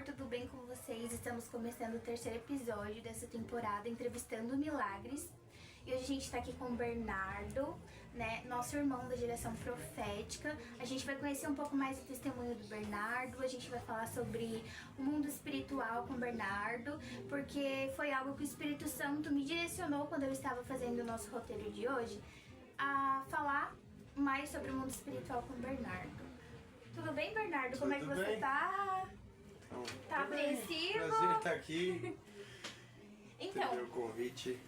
amor, tudo bem com vocês? Estamos começando o terceiro episódio dessa temporada, entrevistando milagres. E hoje a gente tá aqui com o Bernardo, né, nosso irmão da geração profética. A gente vai conhecer um pouco mais o testemunho do Bernardo, a gente vai falar sobre o mundo espiritual com o Bernardo, porque foi algo que o Espírito Santo me direcionou quando eu estava fazendo o nosso roteiro de hoje, a falar mais sobre o mundo espiritual com o Bernardo. Tudo bem, Bernardo? Como é que você tá? Então, Tá apreensivo? Prazer estar aqui. Então, Teve o convite.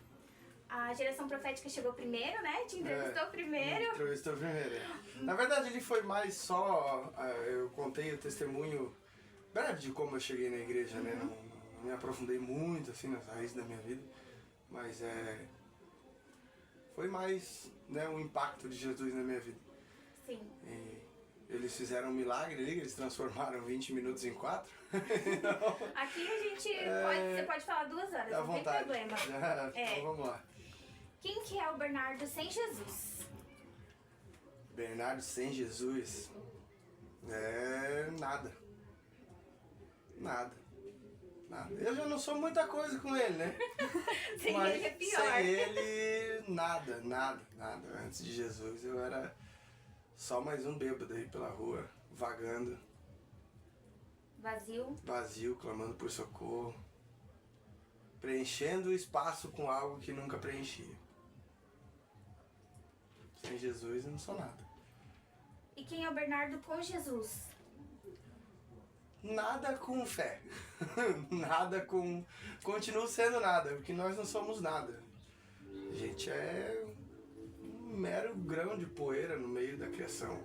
a geração profética chegou primeiro, né? Te entrevistou primeiro. Entrevistou primeiro. Na verdade, ele foi mais só... eu contei o testemunho breve de como eu cheguei na igreja, né? Não me aprofundei muito, assim, nas raízes da minha vida. Mas foi mais, né, o impacto de Jesus na minha vida. Sim. E eles fizeram um milagre ali, eles transformaram 20 minutos em 4. Aqui a gente você pode falar 2 horas, Dá não tem vontade. problema. Então vamos lá. Quem que é o Bernardo sem Jesus? Bernardo sem Jesus nada. Nada. Eu já não sou muita coisa com ele, né? Sem Mas ele é pior. sem ele, nada. Antes de Jesus eu era só mais um bêbado aí pela rua, vagando, Vazio. clamando por socorro, preenchendo o espaço com algo que nunca preenchia. Sem Jesus eu não sou nada. E quem é o Bernardo com Jesus? Nada com fé. Nada com... Continuo sendo nada, porque nós não somos nada. A gente é um mero grão de poeira no meio da criação.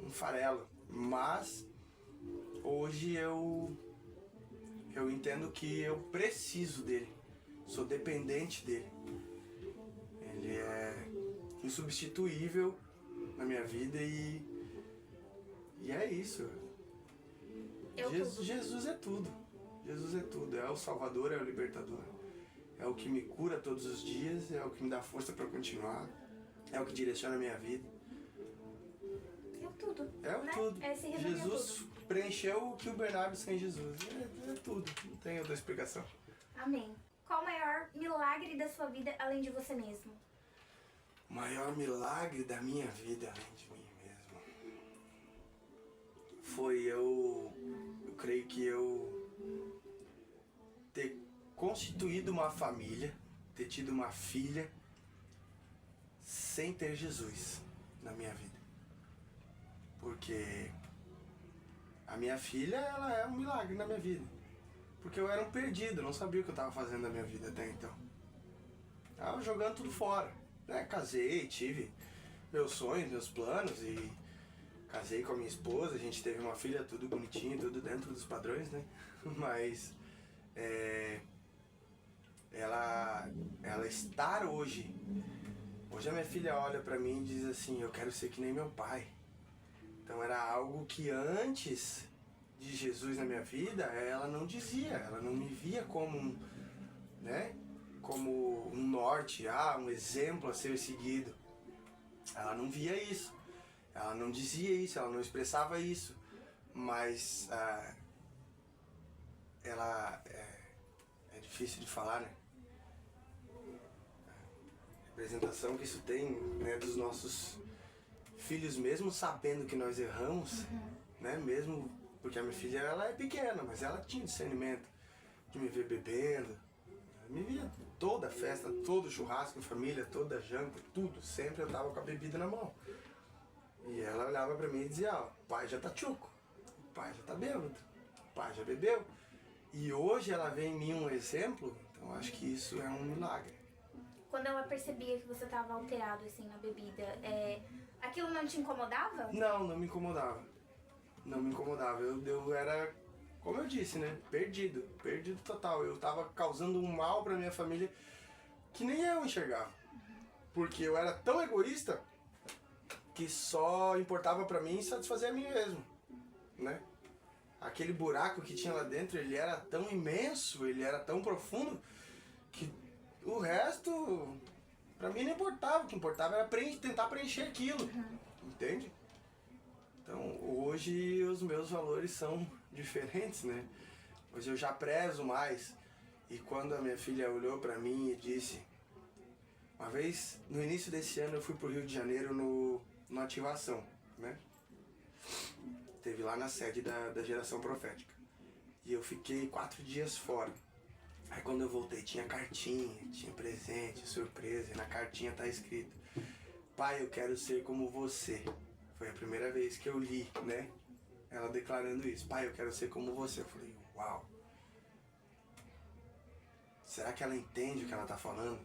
Um farelo. Mas hoje eu entendo que eu preciso dele. Sou dependente dele. Ele é insubstituível na minha vida e é isso. Jesus é tudo. Jesus é tudo. É o Salvador, é o Libertador. É o que me cura todos os dias, é o que me dá força para continuar, é o que direciona a minha vida. É o tudo. É o né? tudo. Se resume a Jesus tudo. preencheu o que o Bernardo sem Jesus. É tudo. Não tem outra explicação. Amém. Qual o maior milagre da sua vida além de você mesmo? O maior milagre da minha vida, além de mim mesmo, foi eu creio que eu ter constituído uma família, ter tido uma filha sem ter Jesus na minha vida. Porque a minha filha, ela é um milagre na minha vida. Porque eu era um perdido, eu não sabia o que eu estava fazendo na minha vida até então. Estava jogando tudo fora, né? Casei, tive meus sonhos, meus planos e casei com a minha esposa, a gente teve uma filha, tudo bonitinho, tudo dentro dos padrões, né? Mas ela estar hoje a minha filha olha pra mim e diz assim, eu quero ser que nem meu pai. Então era algo que antes de Jesus na minha vida, ela não dizia, ela não me via como, né? Como um norte, um exemplo a ser seguido. Ela não via isso. Ela não dizia isso, ela não expressava isso, mas ela é difícil de falar, né? A representação que isso tem, né, dos nossos filhos, mesmo sabendo que nós erramos, né, mesmo porque a minha filha ela é pequena, mas ela tinha discernimento de me ver bebendo, me via toda a festa, todo churrasco em família, toda janta, tudo, sempre eu tava com a bebida na mão. E ela olhava pra mim e dizia, o pai já tá tchuco, o pai já tá bêbado, o pai já bebeu. E hoje ela vê em mim um exemplo, então acho que isso é um milagre. Quando ela percebia que você estava alterado assim na bebida, aquilo não te incomodava? Não me incomodava. Não me incomodava. Eu era, como eu disse, né, perdido total. Eu tava causando um mal pra minha família que nem eu enxergava. Porque eu era tão egoísta que só importava pra mim satisfazer a mim mesmo, né? Aquele buraco que tinha lá dentro, ele era tão imenso, ele era tão profundo, que o resto, pra mim não importava. O que importava era tentar preencher aquilo, entende? Então hoje os meus valores são diferentes, né? Hoje eu já prezo mais. E quando a minha filha olhou pra mim e disse... Uma vez, no início desse ano, eu fui pro Rio de Janeiro no Ativação, né? Teve lá na sede da Geração Profética. E eu fiquei 4 dias fora. Aí quando eu voltei tinha cartinha, tinha presente, surpresa. E na cartinha tá escrito: Pai, eu quero ser como você. Foi a primeira vez que eu li, né? Ela declarando isso. Pai, eu quero ser como você. Eu falei, uau. Será que ela entende o que ela tá falando?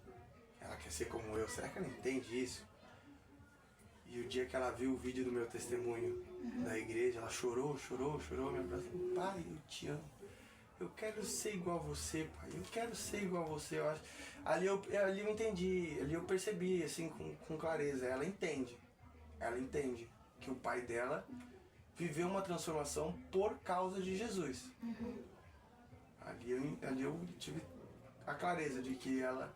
Ela quer ser como eu. Será que ela entende isso? E o dia que ela viu o vídeo do meu testemunho da igreja, ela chorou, me abraçou. Pai, eu te amo. Eu quero ser igual a você, pai. Eu quero ser igual a você. Eu acho... ali eu entendi, ali eu percebi, assim, com clareza. Ela entende que o pai dela viveu uma transformação por causa de Jesus. Ali eu tive a clareza de que ela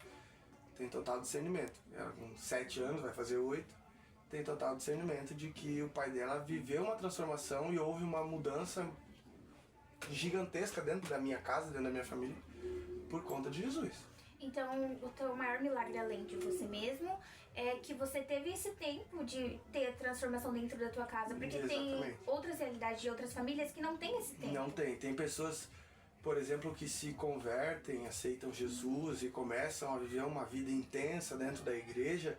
tem total discernimento. Ela com 7 anos, vai fazer 8, tem total discernimento de que o pai dela viveu uma transformação e houve uma mudança gigantesca dentro da minha casa, dentro da minha família, por conta de Jesus. Então, o teu maior milagre, além de você mesmo, é que você teve esse tempo de ter a transformação dentro da tua casa. Porque tem outras realidades de outras famílias que não tem esse tempo. Não tem. Tem pessoas, por exemplo, que se convertem, aceitam Jesus e começam a viver uma vida intensa dentro da igreja,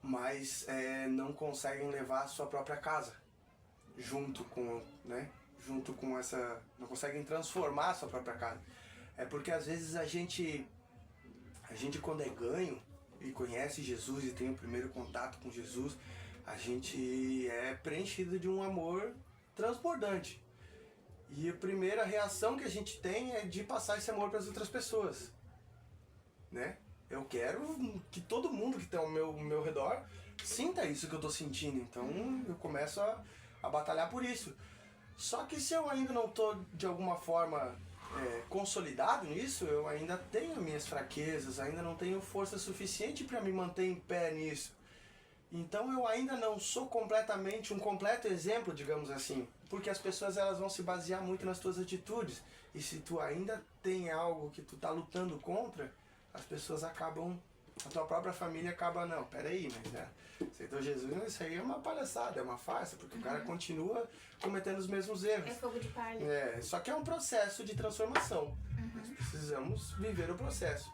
mas não conseguem levar a sua própria casa junto com, né? Junto com essa... não conseguem transformar a sua própria casa. É porque às vezes a gente quando é ganho e conhece Jesus e tem o primeiro contato com Jesus, a gente é preenchido de um amor transbordante. E a primeira reação que a gente tem é de passar esse amor para as outras pessoas, né? Eu quero que todo mundo que está ao meu redor sinta isso que eu estou sentindo, então eu começo a batalhar por isso. Só que se eu ainda não estou de alguma forma consolidado nisso, eu ainda tenho minhas fraquezas, ainda não tenho força suficiente para me manter em pé nisso. Então eu ainda não sou completamente um completo exemplo, digamos assim, porque as pessoas elas vão se basear muito nas tuas atitudes. E se tu ainda tem algo que tu tá lutando contra, as pessoas acabam, a tua própria família acaba, não, peraí, mas aceitou Jesus, isso aí é uma palhaçada, é uma farsa, porque o cara continua cometendo os mesmos erros. É fogo de palha. Só que é um processo de transformação. Nós precisamos viver o processo.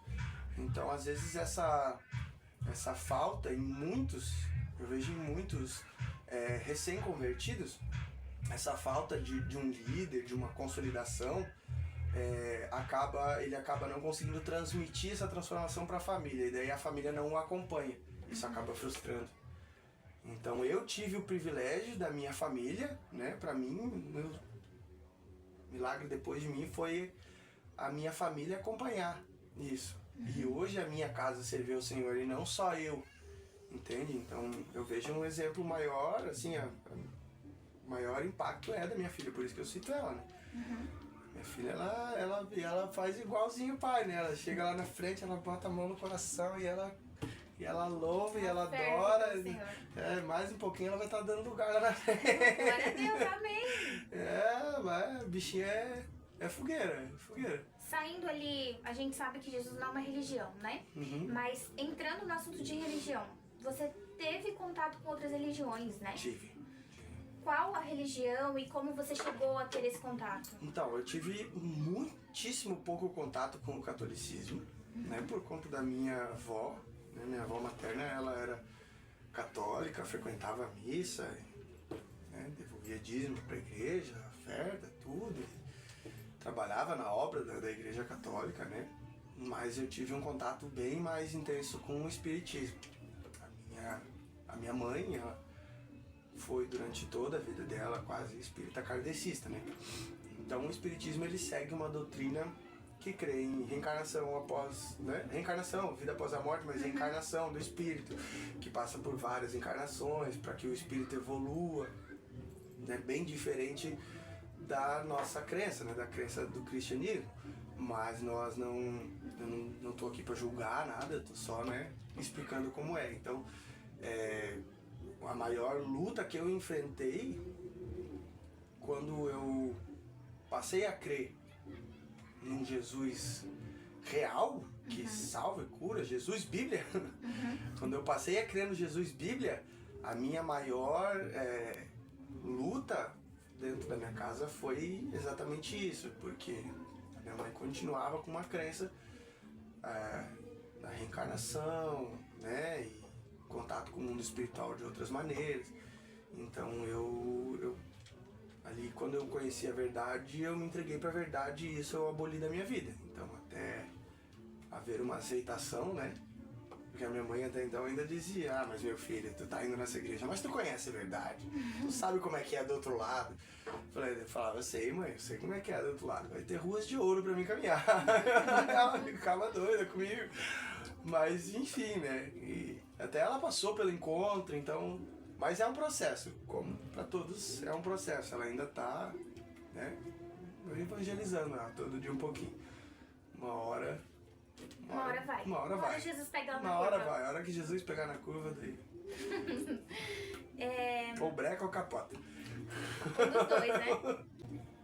Então, às vezes, essa falta em muitos, eu vejo em muitos recém-convertidos, essa falta de um líder, de uma consolidação, ele acaba não conseguindo transmitir essa transformação para a família, e daí a família não o acompanha. Isso acaba frustrando. Então eu tive o privilégio da minha família, né? Para mim, meu milagre depois de mim foi a minha família acompanhar isso. E hoje a minha casa serviu ao Senhor e não só eu, entende? Então eu vejo um exemplo maior, assim, o maior impacto é da minha filha, por isso que eu cito ela, né? Minha filha, ela faz igualzinho o pai, né? Ela chega lá na frente, ela bota a mão no coração e ela louva e ela adora. Mais um pouquinho ela vai estar dando lugar lá na frente. Glória a Deus, amém. Mas o bichinho é fogueira, Saindo ali, a gente sabe que Jesus não é uma religião, né? Mas entrando no assunto de religião, você teve contato com outras religiões, né? Tive. Qual a religião e como você chegou a ter esse contato? Então, eu tive muitíssimo pouco contato com o catolicismo, né? Por conta da minha avó, né? Minha avó materna, ela era católica, frequentava a missa, né? Devolvia dízimo para a igreja, oferta, tudo. Trabalhava na obra da igreja católica, né? Mas eu tive um contato bem mais intenso com o espiritismo. A minha mãe, ela foi durante toda a vida dela quase espírita kardecista, né? Então o espiritismo ele segue uma doutrina que crê em reencarnação após, né? Reencarnação, vida após a morte, mas reencarnação do espírito, que passa por várias encarnações para que o espírito evolua, né? Bem diferente da nossa crença, né? Da crença do cristianismo. Mas nós não tô aqui para julgar nada, tô só, né? Explicando como é. Então, a maior luta que eu enfrentei quando eu passei a crer num Jesus real, que salva e cura, Jesus Bíblia, quando eu passei a crer no Jesus Bíblia, a minha maior luta dentro da minha casa foi exatamente isso, porque minha mãe continuava com uma crença da reencarnação, né, e contato com o mundo espiritual de outras maneiras. Então eu ali, quando eu conheci a verdade, eu me entreguei para a verdade e isso eu aboli da minha vida. Então, até haver uma aceitação, né? Porque a minha mãe até então ainda dizia, mas meu filho, tu tá indo nessa igreja, mas tu conhece a verdade, tu sabe como é que é do outro lado. Eu falava, eu sei, mãe, eu sei como é que é do outro lado, vai ter ruas de ouro pra mim caminhar. Ela ficava doida comigo. Mas, enfim, né? E até ela passou pelo encontro, então... Mas é um processo, como para todos é um processo. Ela ainda tá, né, evangelizando ela todo dia um pouquinho. Uma hora vai. Uma hora vai. Jesus pegar na curva. Uma hora vai. A hora que Jesus pegar na curva, daí. Ou breca ou capota. Um dos dois, né?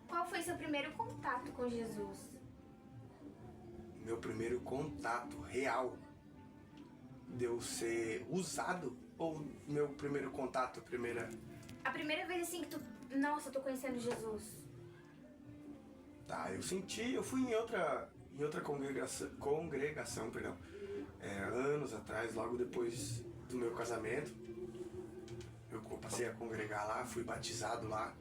Qual foi seu primeiro contato com Jesus? Meu primeiro contato real de eu ser usado? Ou meu primeiro contato, A primeira vez assim que tu... Nossa, eu tô conhecendo Jesus. Tá, eu fui em outra congregação, perdão, anos atrás, logo depois do meu casamento. Eu passei a congregar lá, fui batizado lá.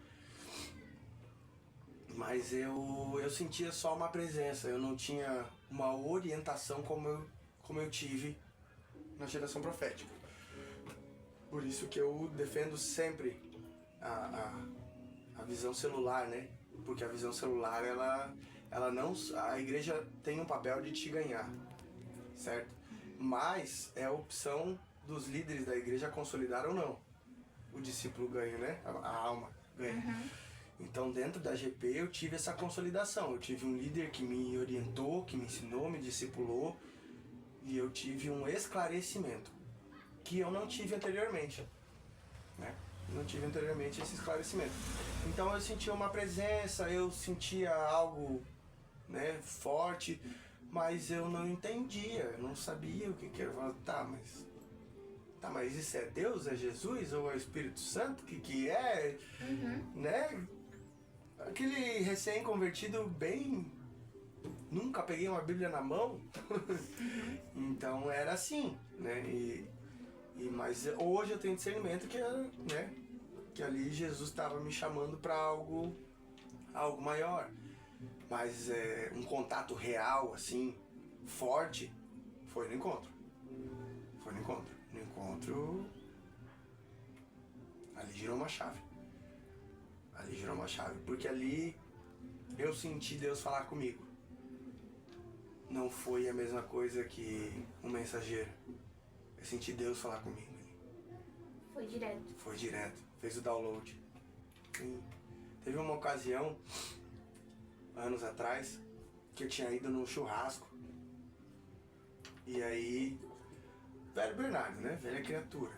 Mas eu sentia só uma presença, eu não tinha uma orientação como eu tive na geração profética. Por isso que eu defendo sempre a visão celular, né? Porque a visão celular, ela não... A igreja tem um papel de te ganhar, certo? Mas é a opção dos líderes da igreja consolidar ou não. O discípulo ganha, né? A alma ganha. Então, dentro da GP, eu tive essa consolidação. Eu tive um líder que me orientou, que me ensinou, me discipulou. E eu tive um esclarecimento que eu não tive anteriormente, né? Não tive anteriormente esse esclarecimento. Então eu sentia uma presença, eu sentia algo, né, forte, mas eu não entendia, eu não sabia o que era. Eu falava, tá, mas isso é Deus, é Jesus ou é o Espírito Santo? O que é? Né? Aquele recém-convertido bem... Nunca peguei uma Bíblia na mão. Então era assim, né? Mas hoje eu tenho discernimento que, né, que ali Jesus estava me chamando para algo maior. Mas um contato real, assim, forte, foi no encontro. No encontro, ali girou uma chave. Porque ali eu senti Deus falar comigo. Não foi a mesma coisa que um mensageiro. Eu senti Deus falar comigo. Foi direto. Fez o download. Teve uma ocasião, anos atrás, que eu tinha ido num churrasco. E aí, velho Bernardo, né? Velha criatura.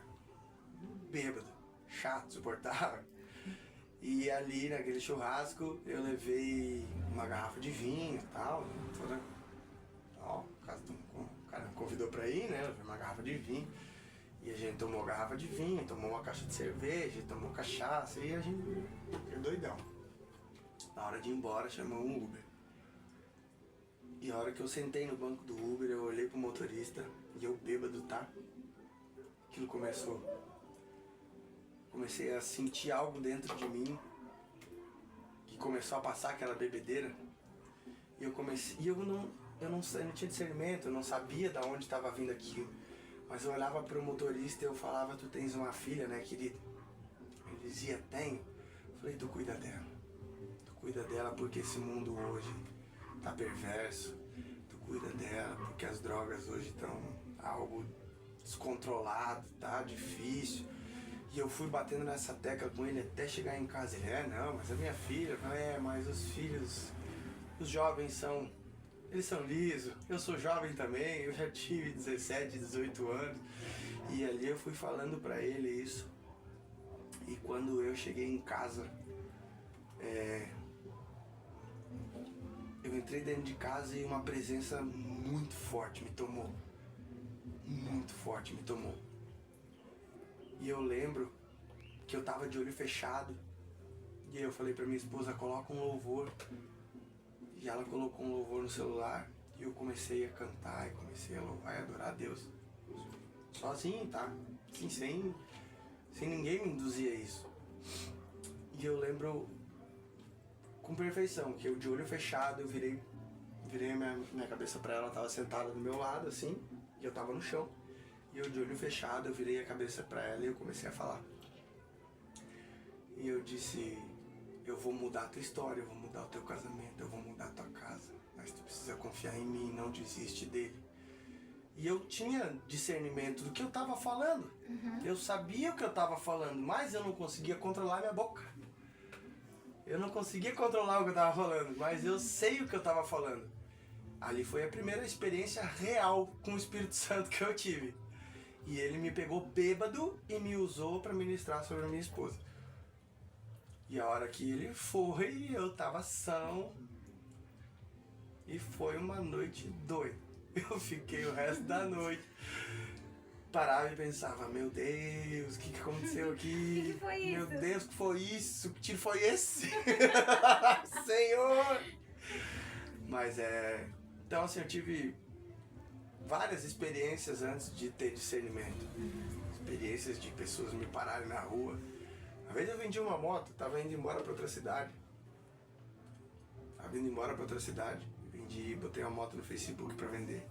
Bêbado. Chato, suportável. E ali, naquele churrasco, eu levei uma garrafa de vinho e tal. O cara me convidou pra ir, né? Eu levei uma garrafa de vinho. E a gente tomou garrafa de vinho, tomou uma caixa de cerveja, tomou cachaça e a gente ficou doidão. Na hora de ir embora, chamou um Uber. E a hora que eu sentei no banco do Uber, eu olhei pro motorista e eu bêbado, tá? Aquilo começou. Comecei a sentir algo dentro de mim que começou a passar aquela bebedeira. E eu não tinha discernimento, eu não sabia de onde estava vindo aquilo. Mas eu olhava pro motorista e eu falava, tu tens uma filha, né, querido? Ele dizia, tenho. Eu falei, tu cuida dela. Tu cuida dela porque esse mundo hoje tá perverso. Tu cuida dela porque as drogas hoje estão algo descontrolado, tá difícil. E eu fui batendo nessa tecla com ele até chegar em casa. Ele, não, mas a minha filha. Eu falei, mas os filhos, os jovens eles são lisos, eu sou jovem também, eu já tive 17, 18 anos. E ali eu fui falando pra ele isso. E quando eu cheguei em casa, eu entrei dentro de casa e uma presença muito forte me tomou. Muito forte me tomou. E eu lembro que eu tava de olho fechado. E aí eu falei pra minha esposa, coloca um louvor. E ela colocou um louvor no celular. E eu comecei a cantar e comecei a louvar e adorar a Deus. Sozinho, tá? Assim, sem ninguém me induzir a isso. E eu lembro com perfeição, que eu de olho fechado, eu virei a minha cabeça pra ela, ela tava sentada do meu lado, assim, e eu tava no chão. E eu de olho fechado, eu virei a cabeça pra ela e eu comecei a falar. E eu disse, eu vou mudar a tua história, eu vou mudar o teu casamento, eu vou mudar a tua casa. Mas tu precisa confiar em mim, não desiste dele. E eu tinha discernimento do que eu tava falando. Eu sabia o que eu tava falando, mas eu não conseguia controlar minha boca. Eu não conseguia controlar o que eu tava falando, mas eu sei o que eu tava falando. Ali foi a primeira experiência real com o Espírito Santo que eu tive. E ele me pegou bêbado e me usou para ministrar sobre a minha esposa. E a hora que ele foi, eu tava são. E foi uma noite doida. Eu fiquei o resto da noite. Parava e pensava, meu Deus, o que aconteceu aqui? Que foi isso? Meu Deus, o que foi isso? Que tiro foi esse? Senhor! Mas então assim, eu tive várias experiências antes de ter discernimento. Experiências de pessoas me pararem na rua. Uma vez eu vendi uma moto, tava indo embora pra outra cidade. Vendi, botei uma moto no Facebook pra vender.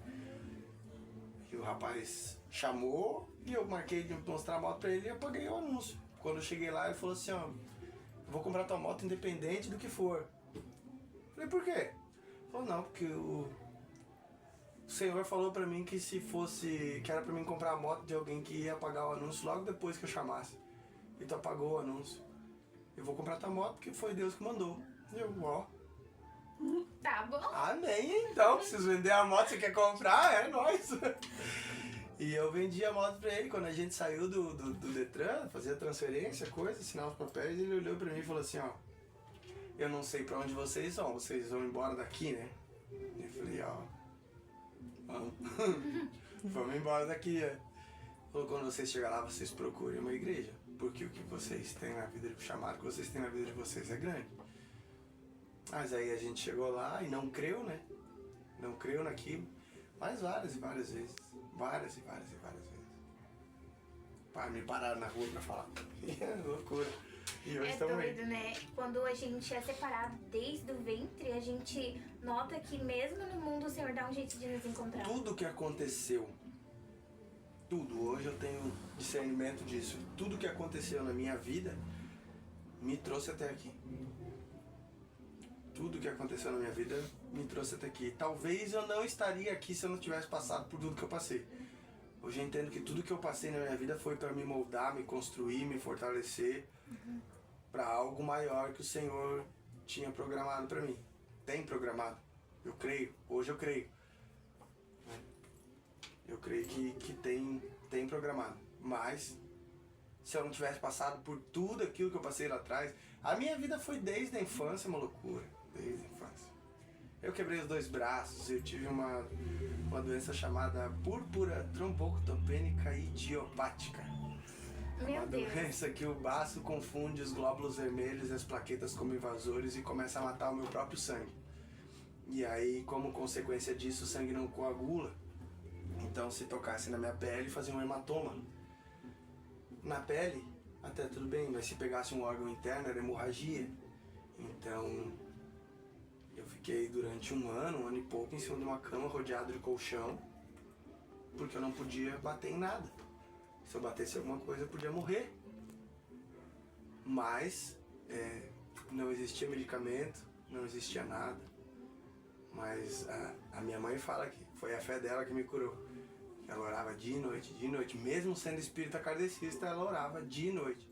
E o rapaz chamou e eu marquei de mostrar a moto pra ele e eu paguei o anúncio. Quando eu cheguei lá, ele falou assim, ó, eu vou comprar tua moto independente do que for. Falei, por quê? Ele falou, não, porque o senhor falou pra mim que que era pra mim comprar a moto de alguém que ia pagar o anúncio logo depois que eu chamasse. E tu apagou o anúncio. Eu vou comprar tua moto porque foi Deus que mandou. E eu, ó. Tá bom. Amém, então. Preciso vender a moto, você quer comprar? É nóis. E eu vendi a moto pra ele. Quando a gente saiu do Detran, fazia transferência, coisa, assinar os papéis, ele olhou pra mim e falou assim, ó, eu não sei pra onde vocês vão embora daqui, né? E eu falei, ó, vamos. Vamos embora daqui, é. Falou, quando vocês chegarem lá, vocês procurem uma igreja. Porque o que vocês têm na vida, o chamado que vocês têm na vida de vocês é grande. Mas aí a gente chegou lá e não creu, né? Não creu naquilo. Mas várias e várias vezes. Várias e várias vezes. Me pararam na rua pra falar. Loucura. E hoje É doido, né? Quando a gente é separado desde o ventre, a gente nota que mesmo no mundo o Senhor dá um jeito de nos encontrar. Tudo que aconteceu, hoje eu tenho discernimento disso. Tudo que aconteceu na minha vida me trouxe até aqui. Tudo que aconteceu na minha vida me trouxe até aqui. Talvez eu não estaria aqui se eu não tivesse passado por tudo que eu passei. Hoje eu entendo que tudo que eu passei na minha vida foi para me moldar, me construir, me fortalecer para algo maior que o Senhor tinha programado para mim. Tem programado. Eu creio. Hoje eu creio. Eu creio que tem programado. Mas se eu não tivesse passado por tudo aquilo que eu passei lá atrás, a minha vida foi desde a infância uma loucura. Desde a infância. Eu quebrei os 2 braços, eu tive uma doença chamada púrpura trombocitopênica idiopática. Meu Deus. Doença que o baço confunde os glóbulos vermelhos e as plaquetas como invasores e começa a matar o meu próprio sangue. E aí, como consequência disso, o sangue não coagula. Então, se tocasse na minha pele, fazia um hematoma. Na pele, até tudo bem, mas se pegasse um órgão interno, era hemorragia. Então, eu fiquei durante um ano e pouco, em cima de uma cama rodeado de colchão, porque eu não podia bater em nada. Se eu batesse alguma coisa, eu podia morrer. Mas, não existia medicamento, não existia nada. Mas a minha mãe fala que foi a fé dela que me curou. Ela orava dia e noite. Mesmo sendo espírita kardecista, ela orava dia e noite.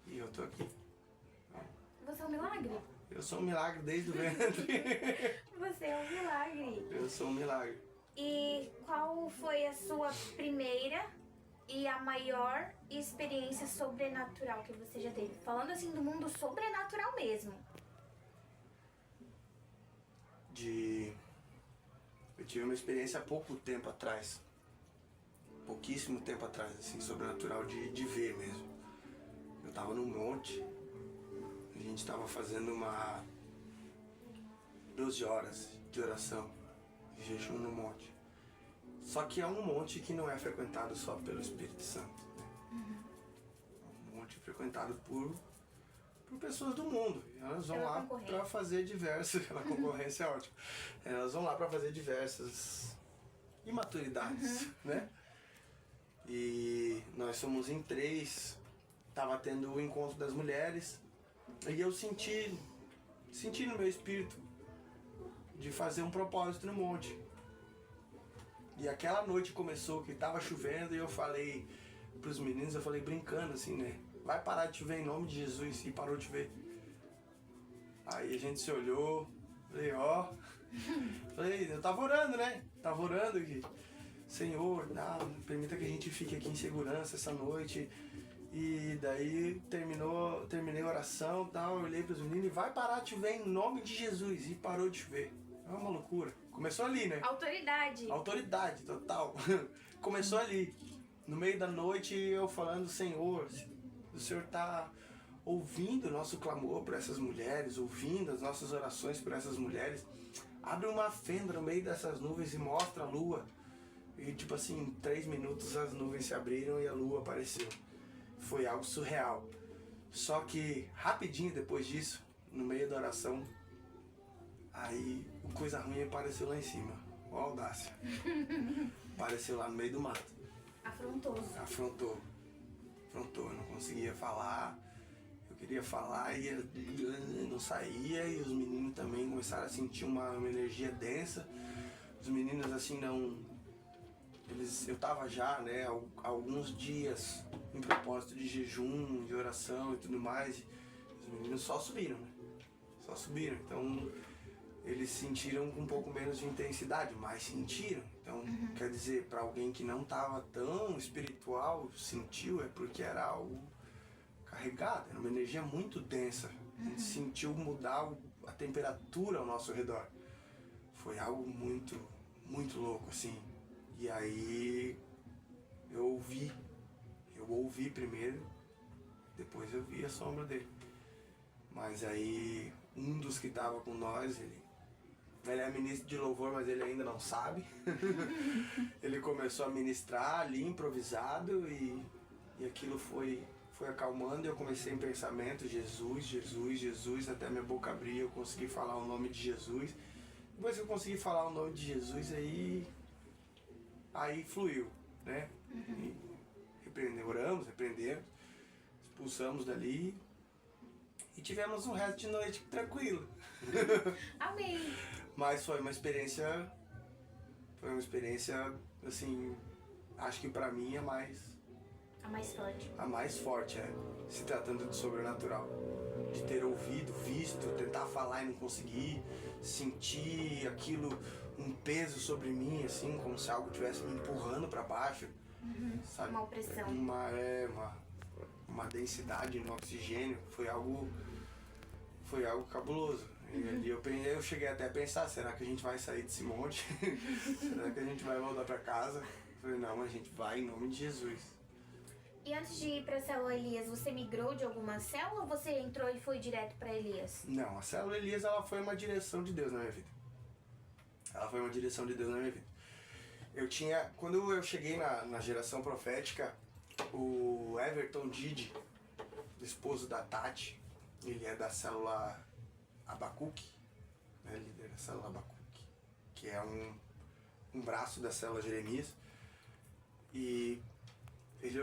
E eu tô aqui. Você é um milagre. Eu sou um milagre desde o ventre. Você é um milagre. Eu sou um milagre. E qual foi a sua primeira e a maior experiência sobrenatural que você já teve? Falando assim do mundo sobrenatural mesmo. Eu tive uma experiência há pouco tempo atrás, pouquíssimo tempo atrás, assim, sobrenatural de ver mesmo. Eu tava num monte, a gente tava fazendo 12 horas de oração, de jejum no monte. Só que é um monte que não é frequentado só pelo Espírito Santo, né? É um monte frequentado por pessoas do mundo. Elas vão lá para fazer diversas. Aquela concorrência é ótima. Elas vão lá para fazer diversas imaturidades, né? E nós somos em 3. Tava tendo o encontro das mulheres. E eu senti no meu espírito de fazer um propósito no monte. E aquela noite começou, que tava chovendo, e eu falei pros meninos, eu falei brincando assim, né? Vai parar de chover em nome de Jesus, e parou de chover. Aí a gente se olhou, falei, ó. Falei, eu tava orando, né? Tava orando que, Senhor, não, permita que a gente fique aqui em segurança essa noite. E daí terminei a oração e tal, eu olhei pros meninos e vai parar de chover em nome de Jesus. E parou de chover. É uma loucura. Começou ali, né? Autoridade. Autoridade, total. Começou ali. No meio da noite eu falando, Senhor, o Senhor tá ouvindo o nosso clamor por essas mulheres, ouvindo as nossas orações por essas mulheres. Abre uma fenda no meio dessas nuvens e mostra a lua. E tipo assim, em 3 minutos as nuvens se abriram e a lua apareceu. Foi algo surreal. Só que rapidinho depois disso, no meio da oração, aí o coisa ruim apareceu lá em cima. Ó a audácia. Apareceu lá no meio do mato. Afrontou, eu não conseguia falar. Eu queria falar e não saía. E os meninos também começaram a sentir uma energia densa. Os meninos assim não... eu tava já, né, alguns dias em propósito de jejum, de oração e tudo mais. Os meninos só subiram, né? Só subiram. Então eles sentiram com um pouco menos de intensidade, mas sentiram. Então, quer dizer, para alguém que não estava tão espiritual, sentiu, é porque era algo carregado, era uma energia muito densa. A gente sentiu mudar a temperatura ao nosso redor. Foi algo muito, muito louco, assim. E aí eu ouvi primeiro, depois eu vi a sombra dele. Mas aí um dos que estava com nós, ele é ministro de louvor, mas ele ainda não sabe. Ele começou a ministrar ali, improvisado, e aquilo foi acalmando. Eu comecei em pensamento, Jesus, Jesus, Jesus, até minha boca abrir, eu consegui falar o nome de Jesus. Depois que eu consegui falar o nome de Jesus, aí fluiu, né? Oramos, repreendemos, expulsamos dali e tivemos um resto de noite tranquilo. Amém! Mas foi uma experiência, assim, acho que pra mim a mais forte. A mais forte, se tratando de sobrenatural. De ter ouvido, visto, tentar falar e não conseguir, sentir aquilo, um peso sobre mim, assim, como se algo estivesse me empurrando pra baixo. Sabe? Uma opressão. Uma densidade no oxigênio, foi algo cabuloso. E ali eu cheguei até a pensar, será que a gente vai sair desse monte? Será que a gente vai voltar pra casa? Eu falei, não, a gente vai em nome de Jesus. E antes de ir pra célula Elias, você migrou de alguma célula ou você entrou e foi direto pra Elias? Não, a célula Elias, ela foi uma direção de Deus na minha vida. Quando eu cheguei na geração profética, o Everton Didi, esposo da Tati, ele é da célula Abacuque, né, líder da célula Abacuque, que é um braço da célula Jeremias. E ele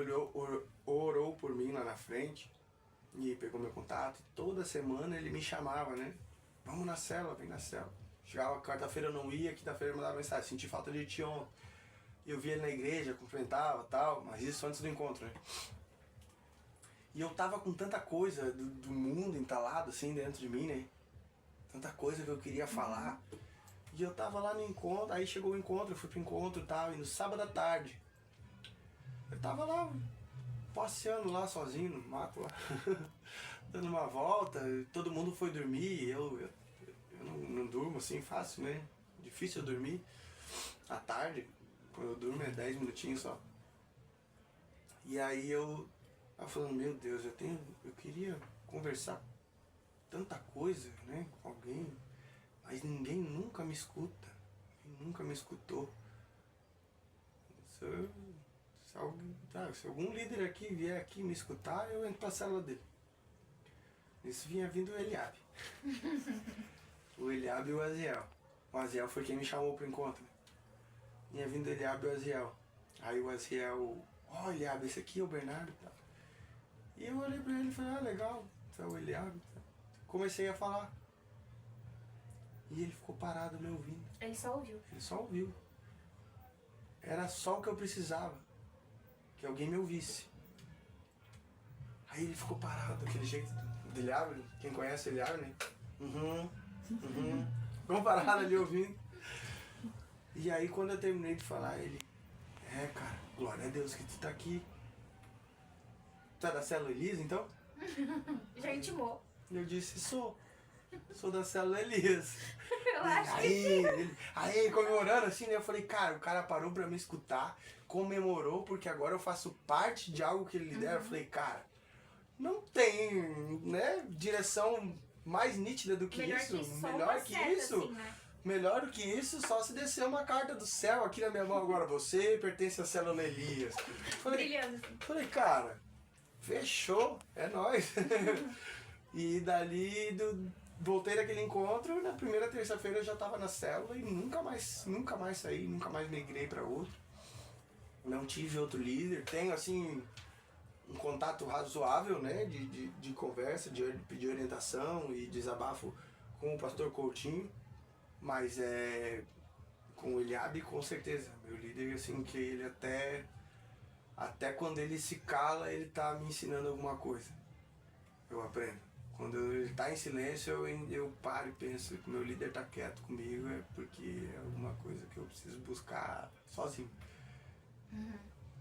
orou por mim lá na frente e pegou meu contato. Toda semana ele me chamava, né? Vamos na célula, vem na célula. Chegava quarta-feira eu não ia, quinta-feira ele mandava mensagem, senti falta de ti ontem. Eu via ele na igreja, cumprimentava e tal, mas isso antes do encontro, né? E eu tava com tanta coisa do mundo entalado assim dentro de mim, né? Tanta coisa que eu queria falar. E eu tava lá no encontro, aí chegou o encontro, eu fui pro encontro e tal, e no sábado à tarde, eu tava lá, passeando lá sozinho no mato lá, dando uma volta, todo mundo foi dormir, eu Eu não durmo assim fácil, né? Difícil eu dormir. À tarde, quando eu durmo é 10 minutinhos só. E aí eu falando, meu Deus, eu queria conversar tanta coisa, né, com alguém, mas ninguém nunca me escuta, nunca me escutou. Se algum líder aqui vier aqui me escutar, eu entro pra célula dele. Isso vinha vindo o Eliabe. O Eliabe e o Aziel. O Aziel foi quem me chamou pro encontro. Vinha vindo o Eliabe e o Aziel. Aí o Aziel, Eliabe, esse aqui é o Bernardo. E eu olhei pra ele e falei, legal, esse é o Eliabe. Comecei a falar. E ele ficou parado me ouvindo. Ele só ouviu. Ele só ouviu. Era só o que eu precisava. Que alguém me ouvisse. Aí ele ficou parado, daquele jeito do Eliabe. Quem conhece o Eliabe, né? Ficou parado ali ouvindo. E aí quando eu terminei de falar, ele... cara, glória a Deus que tu tá aqui. Tu é da célula Elias, então? Já intimou. Eu disse, sou da célula Elias. Eu acho Aí, comemorando assim, né? Eu falei, cara, o cara parou pra me escutar, comemorou, porque agora eu faço parte de algo que ele lidera. Eu falei, cara, não tem, né, direção mais nítida do que isso. Melhor que isso. Assim, né? Melhor do que isso, só se descer uma carta do céu aqui na minha mão agora. Você pertence à célula Elias. Falei, cara, fechou, é nóis. E dali, voltei daquele encontro, na primeira terça-feira eu já tava na célula e nunca mais saí, nunca mais migrei pra outro. Não tive outro líder. Tenho, assim, um contato razoável, né, de conversa, de pedir orientação e desabafo com o pastor Coutinho. Mas com o Eliabe, com certeza. Meu líder, assim, que ele até quando ele se cala, ele tá me ensinando alguma coisa. Eu aprendo. Quando ele tá em silêncio, eu paro e penso que meu líder tá quieto comigo, é porque é alguma coisa que eu preciso buscar sozinho.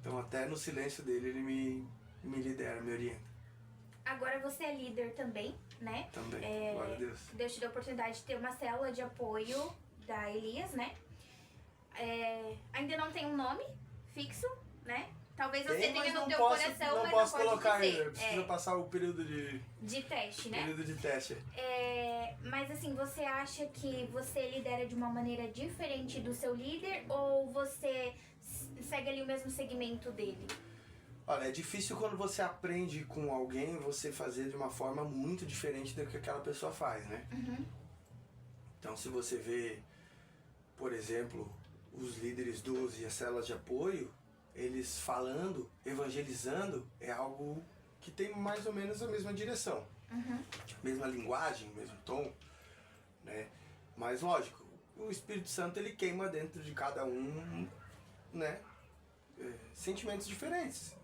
Então até no silêncio dele ele me lidera, me orienta. Agora você é líder também, né? Também, glória a Deus. Deus te deu a oportunidade de ter uma célula de apoio da Elias, né? Ainda não tem um nome fixo, né? Talvez você tenha no teu coração, mas não posso colocar dizer. ainda. Precisa passar o período de teste, né? Período de teste. Mas assim, você acha que você lidera de uma maneira diferente do seu líder ou você segue ali o mesmo segmento dele? Olha, é difícil quando você aprende com alguém você fazer de uma forma muito diferente do que aquela pessoa faz, né? Então, se você vê, por exemplo, os líderes e as células de apoio, eles falando, evangelizando, é algo que tem mais ou menos a mesma direção. Mesma linguagem, mesmo tom, né? Mas, lógico, o Espírito Santo, ele queima dentro de cada um, né? Sentimentos diferentes.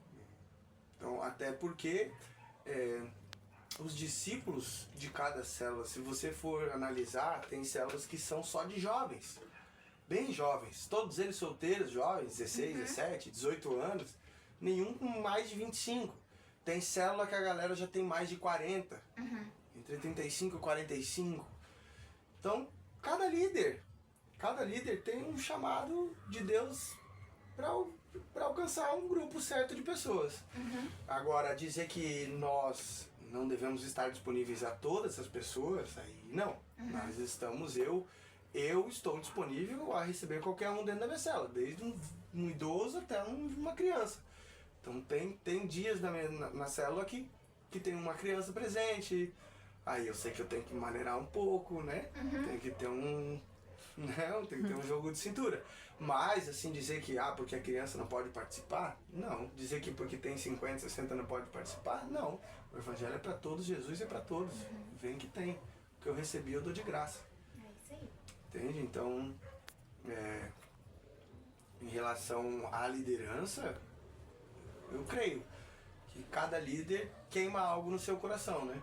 Então, até porque os discípulos de cada célula, se você for analisar, tem células que são só de jovens, bem jovens, todos eles solteiros, jovens, 16, 17, 18 anos, nenhum com mais de 25. Tem célula que a galera já tem mais de 40, entre 35 e 45. Então, cada líder tem um chamado de Deus para alcançar um grupo certo de pessoas. Agora, dizer que nós não devemos estar disponíveis a todas essas pessoas, aí não. Nós estamos, eu estou disponível a receber qualquer um dentro da minha célula, desde um idoso até uma criança. Então tem dias na célula que tem uma criança presente, aí eu sei que eu tenho que maneirar um pouco, né? Tem que ter tem que ter um jogo de cintura. Mas, assim, dizer que, porque a criança não pode participar, não. Dizer que porque tem 50, 60 não pode participar, não. O evangelho é para todos, Jesus é para todos. Vem que tem. O que eu recebi eu dou de graça. É isso aí. Entende? Então, em relação à liderança, eu creio que cada líder queima algo no seu coração, né?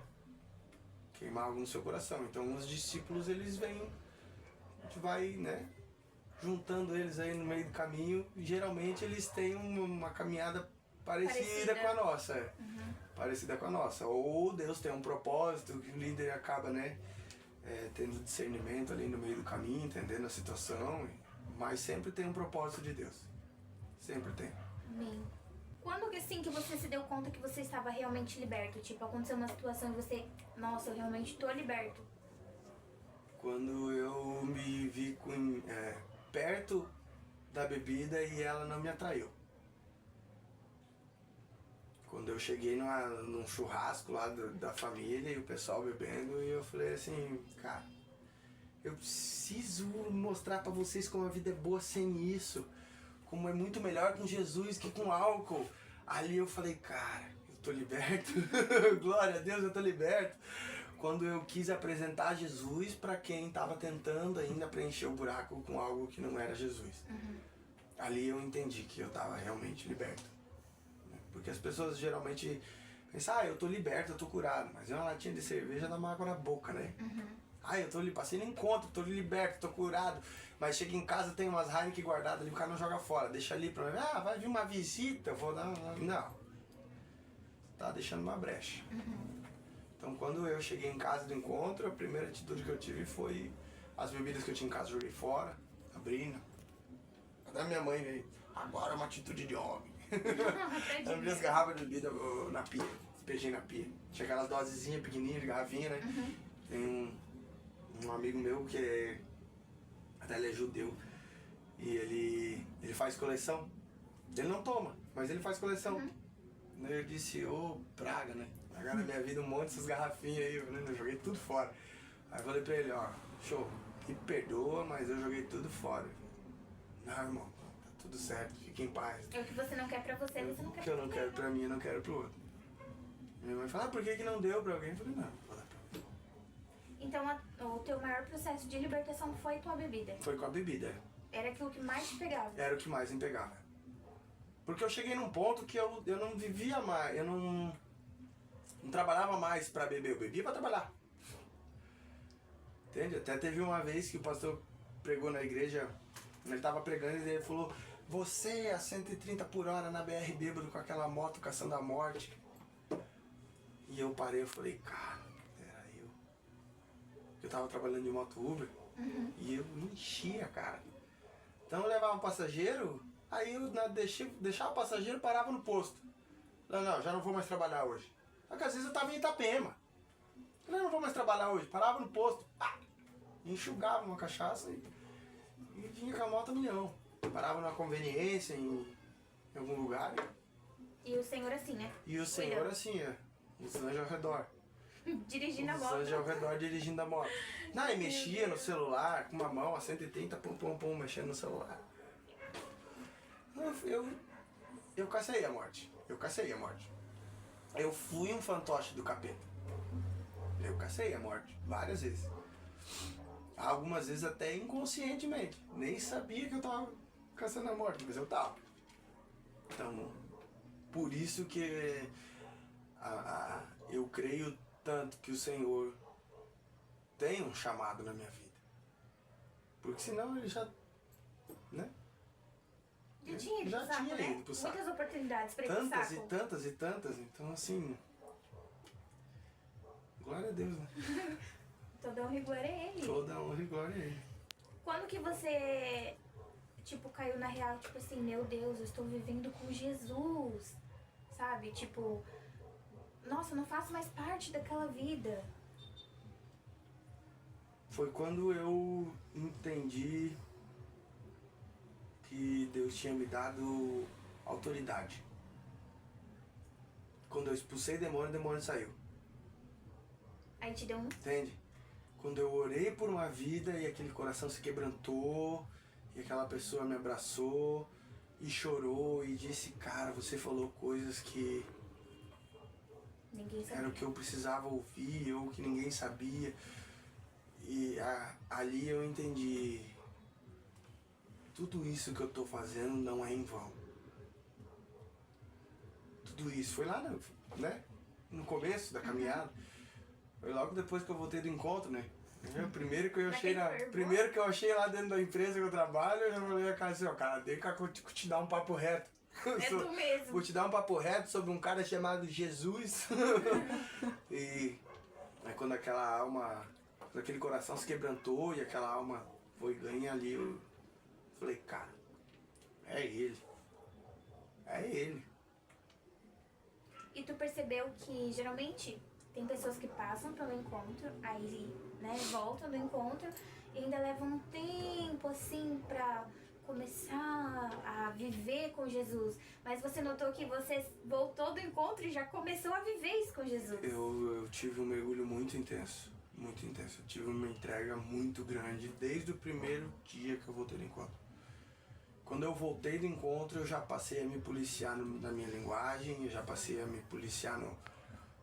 Queima algo no seu coração. Então, os discípulos, eles vêm, a gente vai, né, juntando eles aí no meio do caminho, e geralmente eles têm uma caminhada parecida com a nossa. Parecida com a nossa. Ou Deus tem um propósito que o líder acaba, né, tendo discernimento ali no meio do caminho, entendendo a situação, mas sempre tem um propósito de Deus. Sempre tem. Amém. Quando que assim que você se deu conta que você estava realmente liberto? Tipo, aconteceu uma situação e você, nossa, eu realmente tô liberto. Quando eu me vi perto da bebida e ela não me atraiu. Quando eu cheguei num churrasco lá da família e o pessoal bebendo, e eu falei assim, cara, eu preciso mostrar pra vocês como a vida é boa sem isso, como é muito melhor com Jesus que com álcool. Ali eu falei, cara, eu tô liberto, glória a Deus, eu tô liberto. Quando eu quis apresentar Jesus pra quem tava tentando ainda preencher o buraco com algo que não era Jesus. Ali eu entendi que eu tava realmente liberto. Porque as pessoas geralmente pensam, eu tô liberto, eu tô curado. Mas é uma latinha de cerveja dá uma água na boca, né? Eu passei no encontro, tô liberto, tô curado. Mas chega em casa, tem umas Heineken guardadas ali, o cara não joga fora. Deixa ali pra mim, vai vir uma visita, eu vou dar uma... Não. Tá deixando uma brecha. Então quando eu cheguei em casa do encontro, a primeira atitude que eu tive foi as bebidas que eu tinha em casa, joguei fora, abri. Até minha mãe veio, agora é uma atitude de homem. Abri as garrafas de bebida na pia, despejei na pia. Tinha aquelas dosezinhas pequenininhas de garrafinha, né? Tem um amigo meu que até ele é judeu e ele faz coleção. Ele não toma, mas ele faz coleção. Eu disse, praga, né? Agora na minha vida um monte dessas garrafinhas aí, né? Eu joguei tudo fora. Aí eu falei pra ele, show, me perdoa, mas eu joguei tudo fora. Não, irmão, tá tudo certo, fique em paz. É o que você não quer pra você, você não quer pra O que eu não quero pra mim, eu não quero pro outro. Minha mãe fala, por que não deu pra alguém? Eu falei, não, vou dar pra mim. Então o teu maior processo de libertação foi com a bebida? Foi com a bebida. Era aquilo que mais te pegava? Era o que mais me pegava. Porque eu cheguei num ponto que eu não vivia mais, eu não trabalhava mais pra beber, eu bebia pra trabalhar. Entende? Até teve uma vez que o pastor pregou na igreja, ele tava pregando e ele falou, você a 130 por hora na BR bêbado com aquela moto caçando a morte. E eu parei e falei, cara, era eu. Eu tava trabalhando de moto Uber e eu me enchia, cara. Então eu levava um passageiro, aí eu deixava o passageiro, parava no posto. Não, já não vou mais trabalhar hoje. Só que às vezes eu tava em Itapema. Eu não vou mais trabalhar hoje. Parava no posto, enxugava uma cachaça e vinha com a moto milhão. Parava numa conveniência, em algum lugar. E o Senhor assim, né? E o Senhor assim, os anjos ao redor. Dirigindo a moto. Os anjos ao redor dirigindo a moto. Não, e mexia no celular, com uma mão a 130, pum, mexendo no celular. Eu cacei a morte. Eu fui um fantoche do capeta. Eu cacei a morte, várias vezes. Algumas vezes até inconscientemente. Nem sabia que eu tava caçando a morte, mas eu tava. Então, por isso que eu creio tanto que o Senhor tem um chamado na minha vida. Porque senão ele já, né? Já tinha ido pro saco. Muitas oportunidades pra ir pro saco. Tantas e tantas. Então, assim, glória a Deus, né? Toda honra e glória é Ele. Toda honra e glória é Ele. Quando que você, caiu na real, assim, meu Deus, eu estou vivendo com Jesus, sabe? Nossa, eu não faço mais parte daquela vida. Foi quando eu entendi que Deus tinha me dado autoridade. Quando eu expulsei demônio, o demônio saiu. Aí te deu um... Entende? Quando eu orei por uma vida e aquele coração se quebrantou, e aquela pessoa me abraçou e chorou e disse, cara, você falou coisas que ninguém sabia. Era o que eu precisava ouvir, ou que ninguém sabia. E ali eu entendi, tudo isso que eu tô fazendo não é em vão. Tudo isso foi lá, no começo da caminhada. Foi logo depois que eu voltei do encontro, né? Primeiro que eu achei lá dentro da empresa que eu trabalho, eu já falei a cara assim, cara, deixa que eu te dar um papo reto. É tu mesmo. Vou te dar um papo reto sobre um cara chamado Jesus. E aí quando aquela alma Quando aquele coração se quebrantou e aquela alma foi ganha ali, eu falei, cara, é ele. É ele. E tu percebeu que geralmente tem pessoas que passam pelo encontro, aí, né, voltam do encontro e ainda levam um tempo assim pra começar a viver com Jesus. Mas você notou que você voltou do encontro e já começou a viver isso com Jesus. Eu tive um mergulho muito intenso. Muito intenso. Eu tive uma entrega muito grande desde o primeiro dia que eu voltei do encontro. Quando eu voltei do encontro, eu já passei a me policiar na minha linguagem, eu já passei a me policiar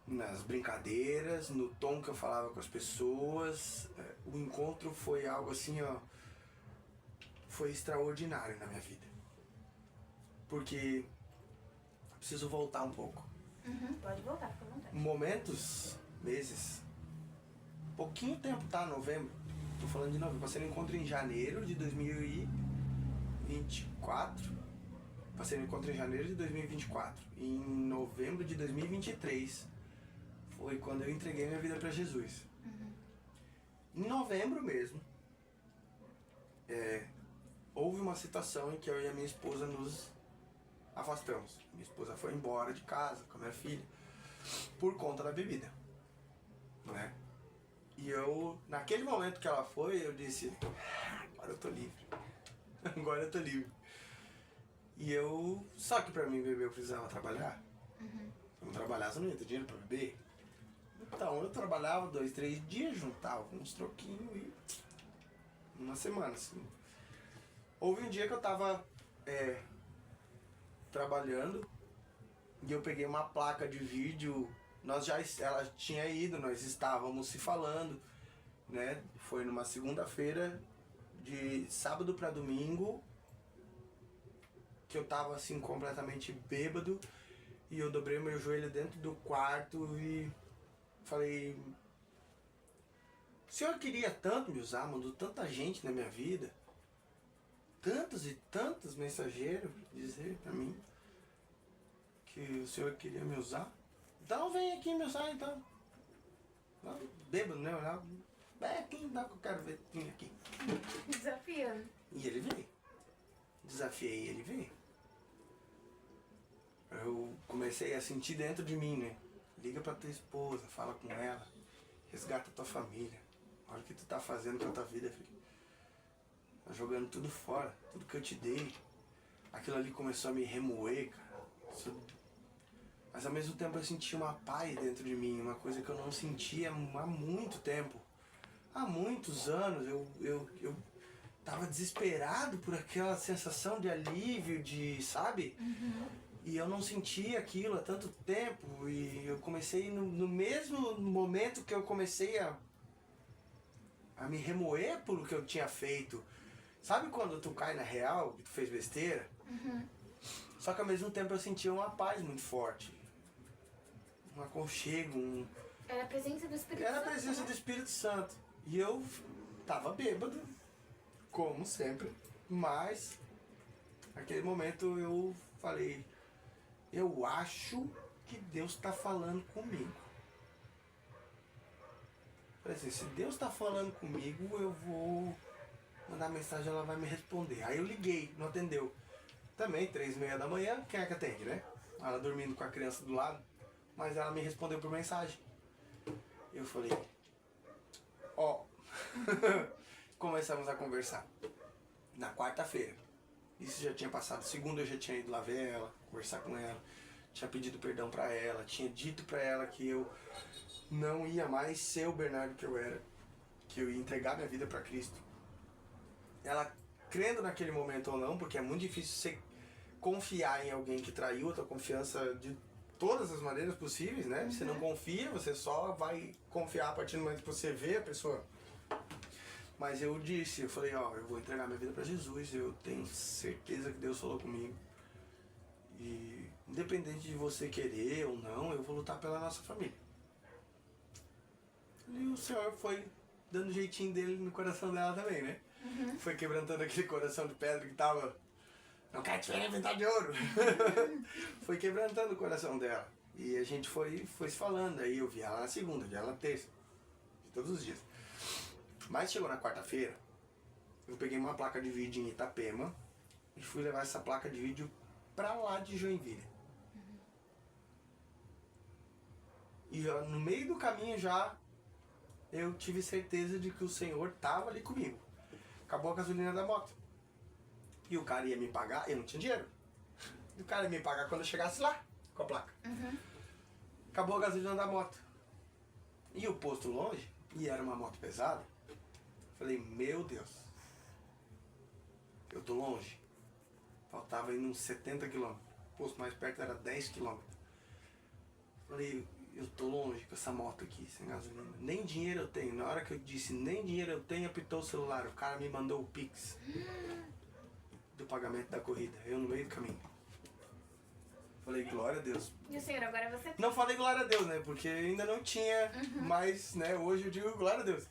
nas brincadeiras, no tom que eu falava com as pessoas. O encontro foi algo assim, ó, foi extraordinário na minha vida. Porque eu preciso voltar um pouco. Pode voltar, fica à vontade. Momentos, meses, pouquinho tempo, tá? Novembro. Tô falando de novembro. Passei no encontro em janeiro de 2024. Passei no encontro em janeiro de 2024. E em novembro de 2023 foi quando eu entreguei minha vida para Jesus. Em novembro mesmo, houve uma situação em que eu e a minha esposa nos afastamos. Minha esposa foi embora de casa com a minha filha por conta da bebida, né? E eu, naquele momento que ela foi, eu disse, agora eu tô livre. Agora eu tô livre. E eu, só que pra mim beber eu precisava trabalhar. Se eu não trabalhasse eu não ia ter dinheiro pra beber. Então eu trabalhava 2, 3 dias, juntava uns troquinhos e uma semana assim. Houve um dia que eu tava trabalhando e eu peguei uma placa de vídeo. Ela tinha ido, nós estávamos se falando, né? Foi numa segunda-feira, de sábado pra domingo, que eu tava assim completamente bêbado e eu dobrei meu joelho dentro do quarto e falei, o Senhor queria tanto me usar, mandou tanta gente na minha vida, tantos e tantos mensageiros dizer pra mim que o Senhor queria me usar. Então vem aqui me usar então. Bêbado, né? Quem dá que eu quero ver quem aqui. Desafiando. E ele veio. Desafiei ele veio. Eu comecei a sentir dentro de mim, né? Liga pra tua esposa, fala com ela, resgata tua família. Olha o que tu tá fazendo com a tua vida, filho. Tá jogando tudo fora, tudo que eu te dei. Aquilo ali começou a me remoer, cara. Mas ao mesmo tempo eu senti uma paz dentro de mim, uma coisa que eu não sentia há muito tempo. Há muitos anos eu tava desesperado por aquela sensação de alívio, sabe? E eu não sentia aquilo há tanto tempo. E eu comecei no mesmo momento que eu comecei a me remoer pelo que eu tinha feito. Sabe quando tu cai na real, que tu fez besteira? Só que ao mesmo tempo eu sentia uma paz muito forte. Um aconchego, Era a presença do Espírito Santo. Era a presença do Espírito Santo. E eu tava bêbado, como sempre. Mas, naquele momento eu falei, eu acho que Deus tá falando comigo. Falei assim, se Deus tá falando comigo, eu vou mandar mensagem, ela vai me responder. Aí eu liguei, não atendeu. Também, 3h30 da manhã, quem é que atende, né? Ela dormindo com a criança do lado. Mas ela me respondeu por mensagem. Eu falei, começamos a conversar. Na quarta-feira. Isso já tinha passado. Segunda eu já tinha ido lá ver ela, conversar com ela. Tinha pedido perdão pra ela. Tinha dito pra ela que eu não ia mais ser o Bernardo que eu era. Que eu ia entregar minha vida pra Cristo. Ela, crendo naquele momento ou não, porque é muito difícil você confiar em alguém que traiu a tua confiança de todas as maneiras possíveis, né? Você não confia, você só vai confiar a partir do momento que você vê a pessoa. Mas eu falei, eu vou entregar minha vida pra Jesus, eu tenho certeza que Deus falou comigo. E independente de você querer ou não, eu vou lutar pela nossa família. E o Senhor foi dando o jeitinho dele no coração dela também, né? Foi quebrantando aquele coração de pedra que tava... Não quer te inventar de ouro. Foi quebrantando o coração dela. E a gente foi se falando. Aí eu vi ela na segunda, vi ela na terça. Todos os dias. Mas chegou na quarta-feira, eu peguei uma placa de vídeo em Itapema e fui levar essa placa de vídeo pra lá de Joinville. E no meio do caminho já eu tive certeza de que o Senhor tava ali comigo. Acabou a gasolina da moto. E o cara ia me pagar, eu não tinha dinheiro. E o cara ia me pagar quando eu chegasse lá com a placa. Acabou a gasolina da moto. E o posto longe, e era uma moto pesada. Falei, meu Deus, eu tô longe. Faltava indo uns 70 km. O posto mais perto era 10 km. Falei, eu tô longe com essa moto aqui, sem gasolina. Nem dinheiro eu tenho. Na hora que eu disse nem dinheiro eu tenho, apitou o celular. O cara me mandou o Pix do pagamento da corrida. Eu no meio do caminho. Falei, glória a Deus. E o senhor, agora você... Não falei glória a Deus, né? Porque ainda não tinha, mas, né, hoje eu digo glória a Deus.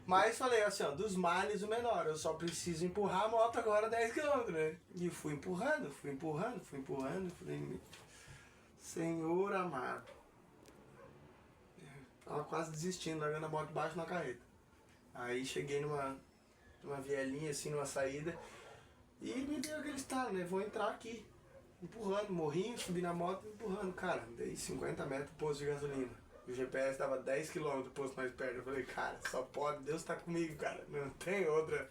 Mas falei assim, ó, dos males o menor. Eu só preciso empurrar a moto agora 10 km, né? E fui empurrando. Falei, Senhor amado. Tava quase desistindo, largando a moto debaixo na carreta. Aí cheguei numa vielinha, assim, numa saída. E me deu aquele estalo, né? Vou entrar aqui. Empurrando, morrinho, subi na moto, empurrando. Cara, dei 50 metros pro posto de gasolina. O GPS dava 10 km do posto mais perto. Eu falei, cara, só pode, Deus tá comigo, cara. Não tem outra.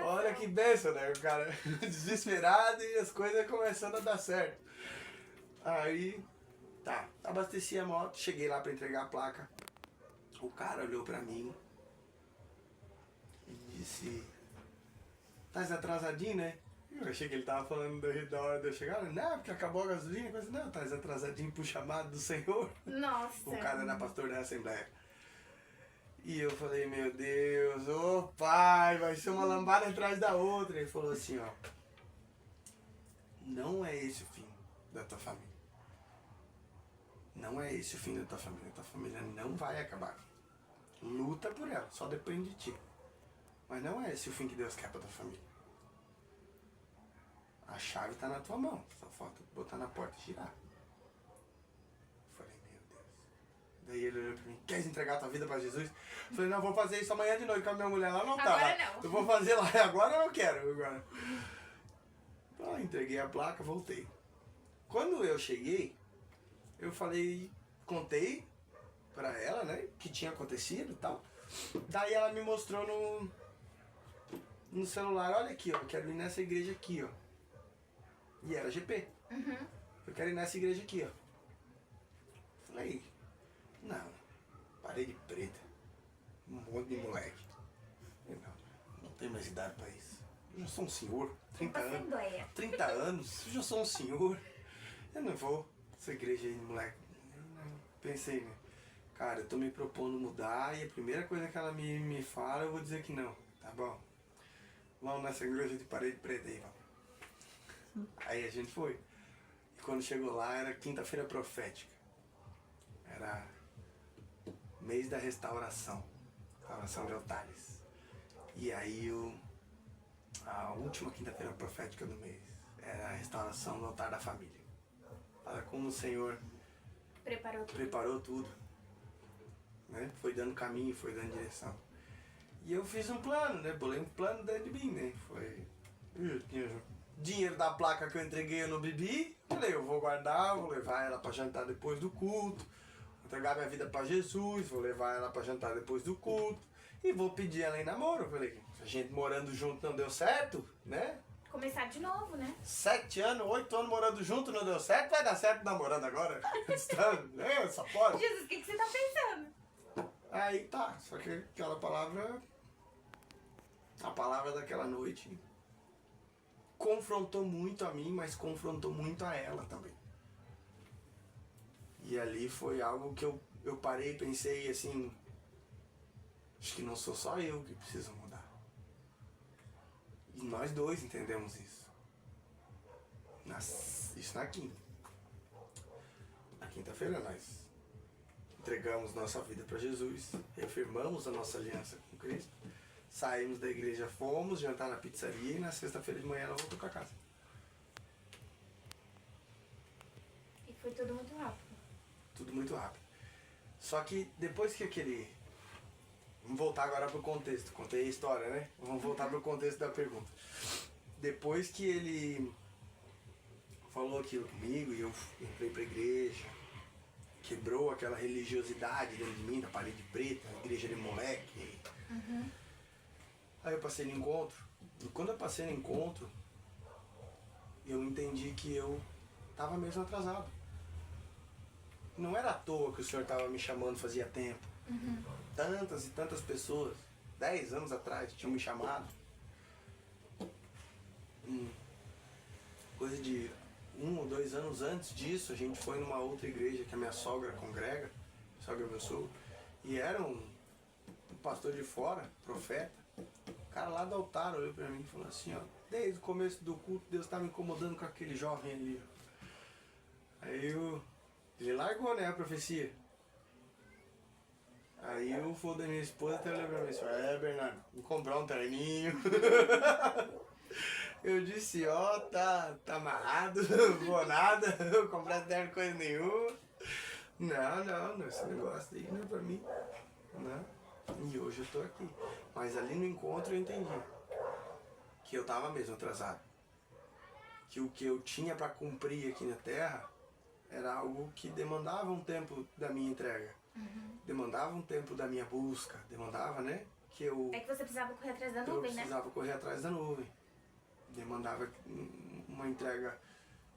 Olha que bênção, né? O cara desesperado e as coisas começando a dar certo. Aí, tá, abasteci a moto, cheguei lá pra entregar a placa. O cara olhou pra mim e disse, tá atrasadinho, né? Eu achei que ele tava falando da hora de eu chegar. Não, porque acabou a gasolina. Eu falei, não, tá atrasadinho pro chamado do Senhor. Nossa. O cara era pastor da Assembleia. E eu falei, meu Deus, ô pai, vai ser uma lambada atrás da outra. Ele falou assim, ó, não é esse o fim da tua família. Não é esse o fim da tua família. A tua família não vai acabar. Luta por ela, só depende de ti. Mas não é esse o fim que Deus quer pra tua família. A chave tá na tua mão, só falta botar na porta e girar. Eu falei, meu Deus. Daí ele olhou pra mim, queres entregar tua vida pra Jesus? Eu falei, não, vou fazer isso amanhã de noite com a minha mulher, ela não tá agora lá. não. Eu vou fazer lá, agora eu não quero. Agora. Ah, entreguei a placa, voltei. Quando eu cheguei, eu falei, contei pra ela, né, que tinha acontecido e tal. Daí ela me mostrou no celular, olha aqui, ó, eu quero ir nessa igreja aqui, ó. E era GP. Eu quero ir nessa igreja aqui, ó. Falei, não, parede preta, um monte de moleque. Falei, não tenho mais idade pra isso. Eu já sou um senhor, 30 anos. 30 anos, eu já sou um senhor. Eu não vou nessa igreja aí, moleque. Pensei, né? Cara, eu tô me propondo mudar e a primeira coisa que ela me fala, eu vou dizer que não. Tá bom? Vamos nessa igreja de parede preta aí, vamos. Aí a gente foi. E quando chegou lá era quinta-feira profética. Era mês da restauração. Restauração de altares. E aí a última quinta-feira profética do mês era a restauração do altar da família. Para como o Senhor preparou tudo. Né? Foi dando caminho, foi dando direção. E eu fiz um plano, né? Bolei um plano dentro de mim, né? Eu tinha dinheiro da placa que eu entreguei, eu não bebi. Falei, eu vou guardar, vou levar ela pra jantar depois do culto. Vou entregar minha vida pra Jesus, vou levar ela pra jantar depois do culto. E vou pedir ela em namoro. Falei, a gente morando junto não deu certo, né? Começar de novo, né? 7 anos, 8 anos morando junto não deu certo, vai dar certo namorando agora? Né? Só pode. Jesus, o que você tá pensando? Aí tá, só que aquela palavra, a palavra daquela noite confrontou muito a mim, mas confrontou muito a ela também. E ali foi algo que eu parei e pensei assim, acho que não sou só eu que preciso mudar. E nós dois entendemos isso. Isso na quinta. Na quinta-feira nós entregamos nossa vida para Jesus, reafirmamos a nossa aliança com Cristo, saímos da igreja, fomos jantar na pizzaria e na sexta-feira de manhã ela voltou para casa. E foi tudo muito rápido. Tudo muito rápido. Só que depois que Vamos voltar agora pro contexto. Contei a história, né? Vamos voltar pro contexto da pergunta. Depois que ele falou aquilo comigo e eu entrei pra igreja, quebrou aquela religiosidade dentro de mim, da parede preta, a igreja de moleque. Aí eu passei no encontro. E quando eu passei no encontro, eu entendi que eu tava mesmo atrasado. Não era à toa que o Senhor tava me chamando fazia tempo. Tantas e tantas pessoas, 10 anos atrás, tinham me chamado. Coisa de 1 ou 2 anos antes disso, a gente foi numa outra igreja que a minha sogra congrega, sogra meu sogro, e era um pastor de fora, profeta. O cara lá do altar olhou pra mim e falou assim, ó, desde o começo do culto Deus tá me incomodando com aquele jovem ali. Aí ele largou, né, a profecia. Aí o vô da minha esposa até olhou pra mim e falou, Bernardo, vou comprar um terninho. Eu disse, ó, tá amarrado, não vou nada, vou comprar terno coisa nenhuma. Não, esse negócio aí não é pra mim. Não. E hoje eu tô aqui. Mas ali no encontro eu entendi que eu tava mesmo atrasado. Que o que eu tinha pra cumprir aqui na Terra era algo que demandava um tempo da minha entrega. Demandava um tempo da minha busca. Demandava, né? Que você precisava correr atrás da nuvem, né? Eu precisava correr atrás da nuvem. Demandava uma entrega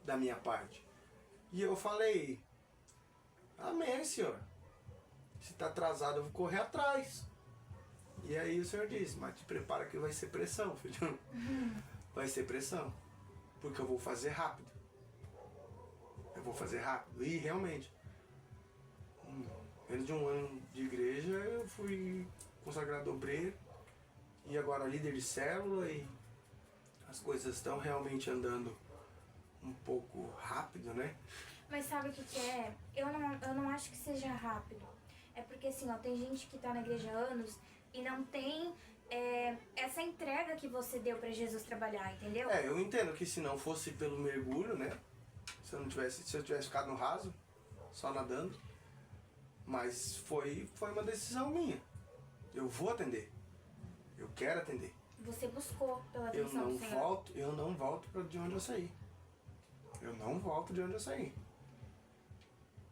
da minha parte. E eu falei, amém, Senhor. Se tá atrasado, eu vou correr atrás. E aí o Senhor disse, mas te prepara que vai ser pressão, filho. Vai ser pressão. Porque eu vou fazer rápido. Eu vou fazer rápido. E realmente, menos de 1 ano de igreja, eu fui consagrado obreiro. E agora líder de célula e as coisas estão realmente andando um pouco rápido, né? Mas sabe o que é? Eu não acho que seja rápido. É porque assim, ó, tem gente que tá na igreja há anos e não tem essa entrega que você deu pra Jesus trabalhar, entendeu? Eu entendo que se não fosse pelo mergulho, né? Se eu tivesse ficado no raso, só nadando. Mas foi uma decisão minha. Eu vou atender. Eu quero atender. Você buscou pela atenção do Senhor. Eu não volto para de onde eu saí. Eu não volto de onde eu saí.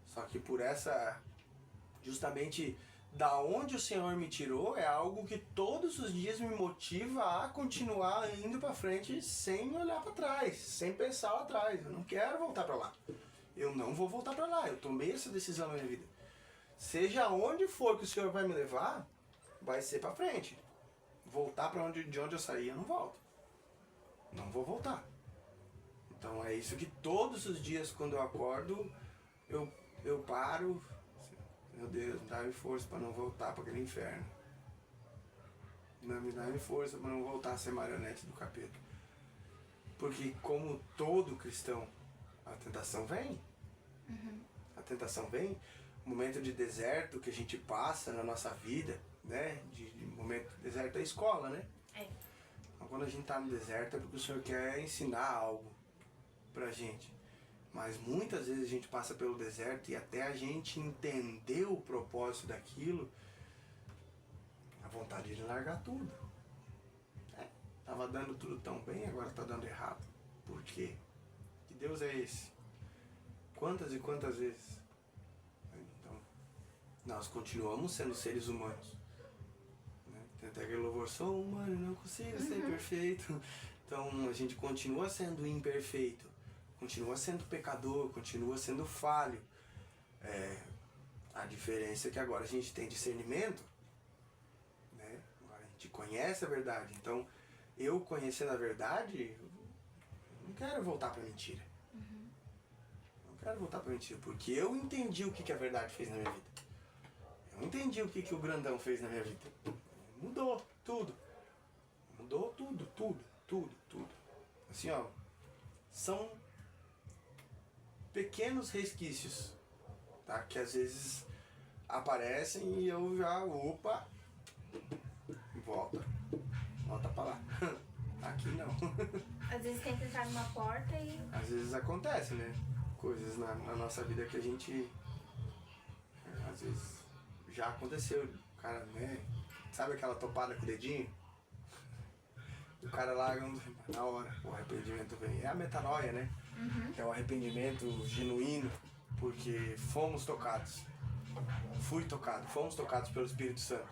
Só que por essa... Justamente da onde o Senhor me tirou é algo que todos os dias me motiva a continuar indo para frente sem olhar para trás, sem pensar lá atrás. Eu não quero voltar para lá. Eu não vou voltar para lá. Eu tomei essa decisão na minha vida. Seja onde for que o Senhor vai me levar, vai ser para frente. Voltar para de onde eu saí, eu não volto. Não vou voltar. Então é isso que todos os dias quando eu acordo, eu paro. Meu Deus, dá-me força para não voltar para aquele inferno. Não me dá-me força para não voltar a ser marionete do capeta. Porque como todo cristão, a tentação vem. A tentação vem. O momento de deserto que a gente passa na nossa vida, né? De momento deserto é a escola, né? Então, quando a gente tá no deserto é porque o Senhor quer ensinar algo pra gente. Mas muitas vezes a gente passa pelo deserto e até a gente entender o propósito daquilo, a vontade de largar tudo. Tava dando tudo tão bem, agora tá dando errado. Por quê? Que Deus é esse? Quantas e quantas vezes? Então, nós continuamos sendo seres humanos. Tem até aquele louvor, sou humano, não consigo ser perfeito. Então a gente continua sendo imperfeito. Continua sendo pecador, continua sendo falho. A diferença é que agora a gente tem discernimento, né? Agora a gente conhece a verdade. Então, eu conhecendo a verdade, eu não quero voltar para mentira. Não quero voltar para mentira, porque eu entendi o que a verdade fez na minha vida. Eu entendi o que o grandão fez na minha vida. Mudou tudo. Mudou tudo. Assim, ó, são pequenos resquícios, tá? Que às vezes aparecem e eu já, volta pra lá. Aqui não. Às vezes tenta entrar numa porta e... Às vezes acontece, né? Coisas na nossa vida que a gente, às vezes, já aconteceu. O cara, né? sabe aquela topada com o dedinho? O cara lá, na hora, o arrependimento vem. É a metanoia, né? É o arrependimento genuíno, porque fomos tocados. Fui tocado, fomos tocados pelo Espírito Santo.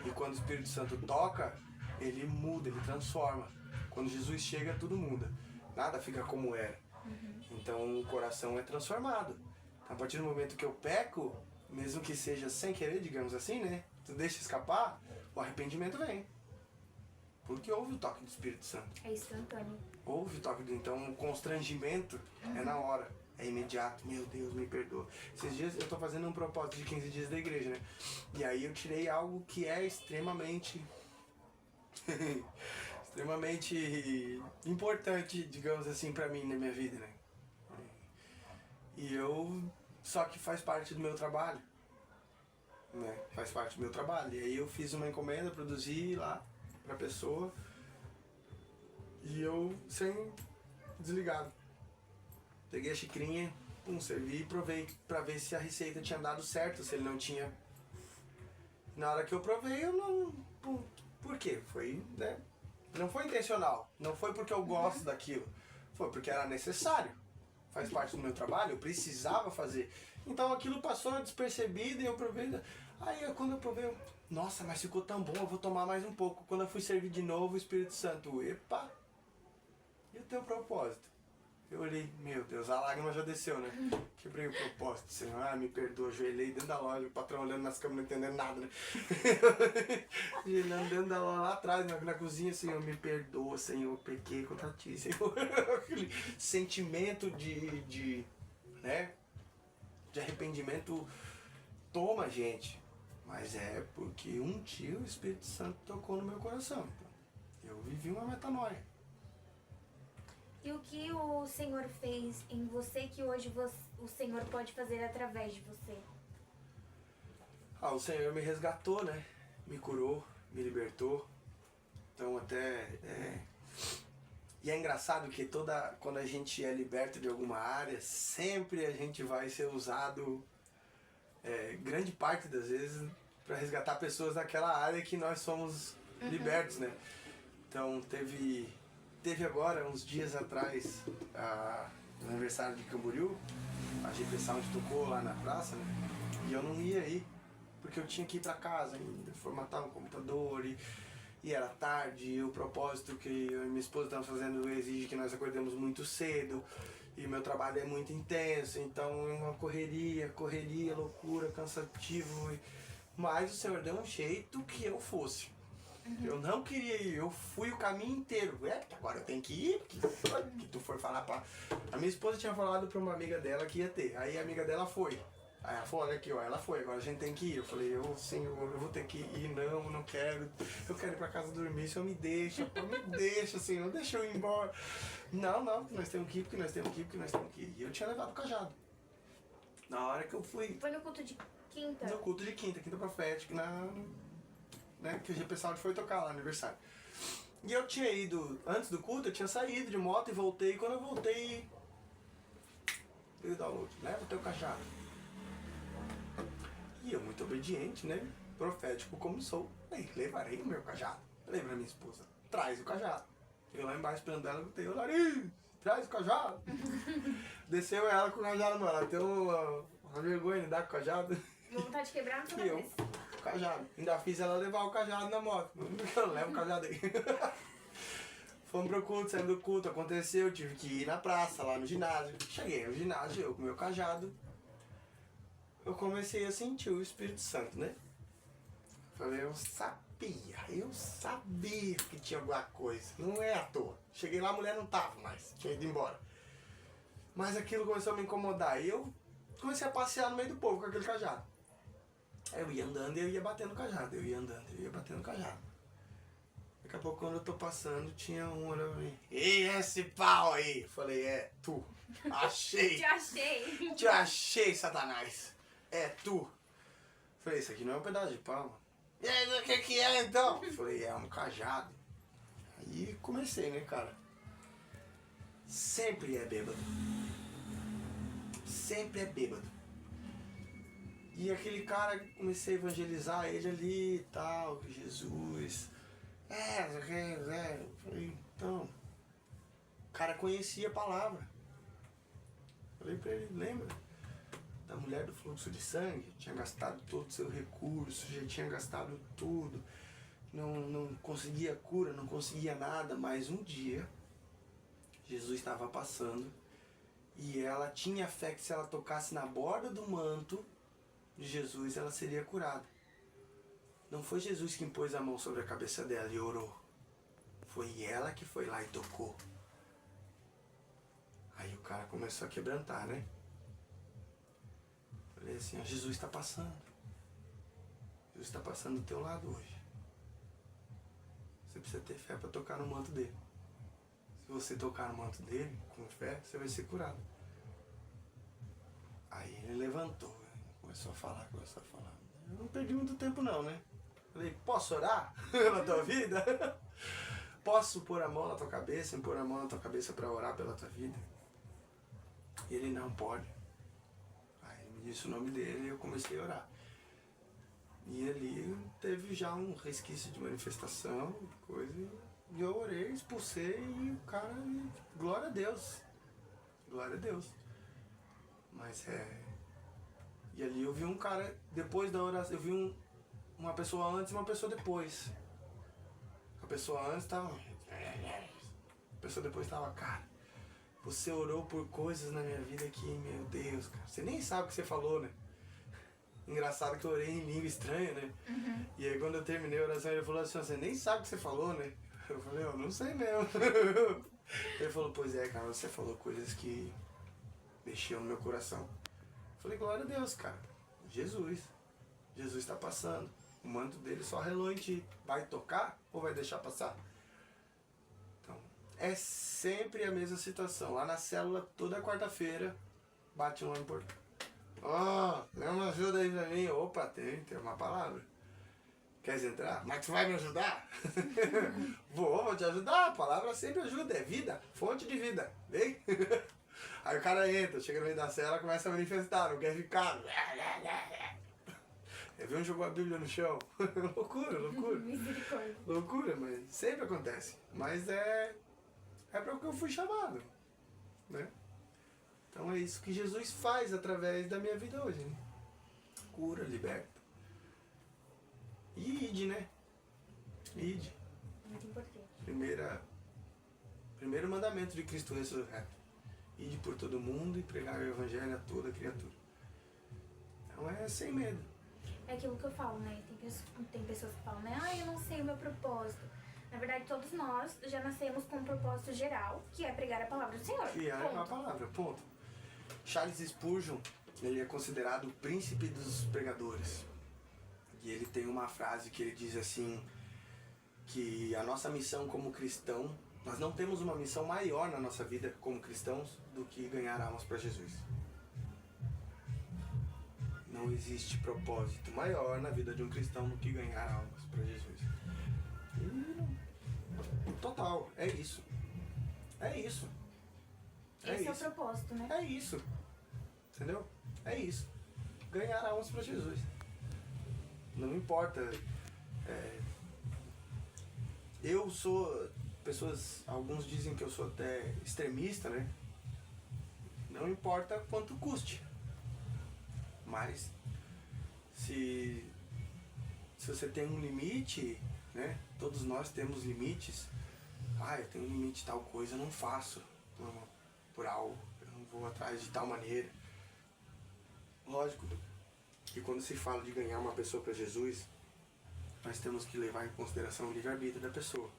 E quando o Espírito Santo toca, ele muda, ele transforma. Quando Jesus chega, tudo muda. Nada fica como era. Então o coração é transformado. A partir do momento que eu peco, mesmo que seja sem querer, digamos assim, né? Tu deixa escapar, o arrependimento vem. Porque houve o toque do Espírito Santo. É instantâneo. Houve o toque do... Então o constrangimento é na hora. É imediato. Meu Deus, me perdoa. Esses dias eu tô fazendo um propósito de 15 dias da igreja, né? E aí eu tirei algo que é extremamente... extremamente importante, digamos assim, pra mim na minha vida, né? E eu... Só que faz parte do meu trabalho. Né? Faz parte do meu trabalho. E aí eu fiz uma encomenda, produzi lá pra pessoa. E eu, sem desligado, peguei a xicrinha, servi e provei pra ver se a receita tinha dado certo, se ele não tinha. Na hora que eu provei, eu não... Por quê? Foi, né? Não foi intencional. Não foi porque eu gosto daquilo. Foi porque era necessário. Faz parte do meu trabalho, eu precisava fazer. Então aquilo passou despercebido e eu provei. Aí quando eu provei, nossa, mas ficou tão bom, eu vou tomar mais um pouco. Quando eu fui servir de novo, o Espírito Santo, epa, e o teu propósito? Eu olhei, meu Deus, a lágrima já desceu, né? Quebrei o propósito, Senhor, me perdoa, ajoelhei dentro da loja, o patrão olhando nas câmeras, não entendendo nada, né? Ajoelhando dentro da loja, lá atrás, na cozinha, Senhor, me perdoa, Senhor, pequei contra ti, Senhor. Aquele sentimento né? De arrependimento toma a gente. Mas é porque um dia o Espírito Santo tocou no meu coração. Eu vivi uma metanoia. E o que o Senhor fez em você que hoje o Senhor pode fazer através de você? O Senhor me resgatou, né? Me curou, me libertou. Então até... E é engraçado que quando a gente é liberto de alguma área, sempre a gente vai ser usado, grande parte das vezes, para resgatar pessoas daquela área que nós somos libertos, né? Então teve agora, uns dias atrás, o aniversário de Camboriú, a GP Sound tocou lá na praça, né? E eu não ia ir, porque eu tinha que ir para casa ainda, formatar um computador e era tarde, e o propósito que eu e minha esposa estamos fazendo exige que nós acordemos muito cedo, e meu trabalho é muito intenso, então é uma correria, loucura, cansativo, mas o Senhor deu um jeito que eu fosse. Eu não queria ir, eu fui o caminho inteiro. Agora eu tenho que ir, que tu for falar pra... A minha esposa tinha falado pra uma amiga dela que ia ter, aí a amiga dela foi. Aí ela falou, olha aqui, ó, ela foi, agora a gente tem que ir. Eu falei, Senhor, eu vou ter que ir, não quero. Eu quero ir pra casa dormir, Senhor, me deixa, Senhor, deixa eu ir embora. Não, nós temos que ir, porque nós temos que ir. E eu tinha levado o cajado. Na hora que eu fui... Foi no culto de quinta? No culto de quinta profética, né, que o pessoal foi tocar lá no aniversário. E eu tinha ido, antes do culto, eu tinha saído de moto e voltei. E quando eu voltei, veio o download, leva o teu cajado. E eu, muito obediente, né, profético como sou, levarei o meu cajado. Falei pra minha esposa, traz o cajado. Eu lá embaixo esperando ela, gritei, Larissa, traz o cajado. Desceu ela com o cajado, mano. Ela tem uma vergonha de dar com o cajado. Vontade de quebrar na sua E eu, cabeça. cajado. Ainda fiz ela levar o cajado na moto. Eu levo o cajado aí. Fomos pro culto, saímos do culto, aconteceu, tive que ir na praça, lá no ginásio. Cheguei no ginásio, eu com o meu cajado. Eu comecei a sentir o Espírito Santo, né? Falei, eu sabia que tinha alguma coisa. Não é à toa. Cheguei lá, a mulher não tava mais, tinha ido embora. Mas aquilo começou a me incomodar. E eu comecei a passear no meio do povo com aquele cajado. Aí eu ia andando e eu ia batendo o cajado. Daqui a pouco, quando eu tô passando, tinha um olhando pra mim. E esse pau aí? Falei, é tu. Achei. Te achei, Satanás. É tu. Falei, isso aqui não é um pedaço de pau, mano. E aí, o que é então? Falei, é um cajado. Aí comecei, né, cara? Sempre é bêbado. E aquele cara, comecei a evangelizar ele ali e tal, Jesus. Falei, então, o cara conhecia a palavra. Falei pra ele, lembra da mulher do fluxo de sangue? Tinha gastado todo o seu recurso, já tinha gastado tudo, não conseguia cura, não conseguia nada, mas um dia Jesus estava passando e ela tinha fé que se ela tocasse na borda do manto de Jesus, ela seria curada. Não foi Jesus que impôs a mão sobre a cabeça dela e orou. Foi ela que foi lá e tocou. Aí o cara começou a quebrantar, né? Falei assim, ó, Jesus está passando. Jesus está passando do teu lado hoje. Você precisa ter fé para tocar no manto dele. Se você tocar no manto dele, com fé, você vai ser curado. Aí ele levantou, começou a falar. Eu não perdi muito tempo não, né? Falei, posso orar pela tua vida? Posso pôr a mão na tua cabeça, impor a mão na tua cabeça para orar pela tua vida? E ele, não pode. Aí ele me disse o nome dele e eu comecei a orar. E ali teve já um resquício de manifestação, coisa, e eu orei, expulsei e o cara, glória a Deus. Glória a Deus. Mas e ali eu vi um cara, depois da oração, eu vi uma pessoa antes e uma pessoa depois. A pessoa antes estava... A pessoa depois estava, cara, você orou por coisas na minha vida que, meu Deus, cara, você nem sabe o que você falou, né? Engraçado que eu orei em língua estranha, né? Uhum. E aí quando eu terminei a oração, ele falou assim, você nem sabe o que você falou, né? Eu falei, eu não sei mesmo. Ele falou, pois é, cara, você falou coisas que mexiam no meu coração. Eu falei, glória a Deus, cara. Jesus está passando. O manto dele só relou em ti. Vai tocar ou vai deixar passar? Então, é sempre a mesma situação. Lá na célula, toda quarta-feira, bate um homem por... dá uma ajuda aí pra mim. Opa, tem uma palavra. Quer entrar? Mas tu vai me ajudar? Vou te ajudar. A palavra sempre ajuda. É vida, fonte de vida. Vem? Aí o cara entra, chega no meio da cela, começa a manifestar, não quer ficar. Vem um jogou a Bíblia no chão. Loucura. Misericórdia. Loucura, mas sempre acontece. Mas é para o que eu fui chamado, né? Então é isso que Jesus faz através da minha vida hoje, né? Cura, liberta. E ide, né? Ide. Muito importante. Primeiro mandamento de Cristo ressurreto. Ide por todo mundo e pregar o evangelho a toda criatura. Então é sem medo. É aquilo que eu falo, né? Tem pessoas que falam, né? Eu não sei o meu propósito. Na verdade, todos nós já nascemos com um propósito geral, que é pregar a palavra do Senhor. Que é a palavra, ponto. Charles Spurgeon, ele é considerado o príncipe dos pregadores. E ele tem uma frase que ele diz assim, que a nossa missão como cristão, nós não temos uma missão maior na nossa vida como cristãos do que ganhar almas para Jesus. Não existe propósito maior na vida de um cristão do que ganhar almas para Jesus. E total, é isso. É isso. Esse é o propósito, né? É isso. Entendeu? É isso. Ganhar almas para Jesus. Não importa. Eu sou... Alguns dizem que eu sou até extremista, né? Não importa quanto custe. Mas se você tem um limite, né? Todos nós temos limites. Eu tenho um limite de tal coisa, eu não faço por algo. Eu não vou atrás de tal maneira. Lógico que quando se fala de ganhar uma pessoa para Jesus, nós temos que levar em consideração o livre-arbítrio da pessoa.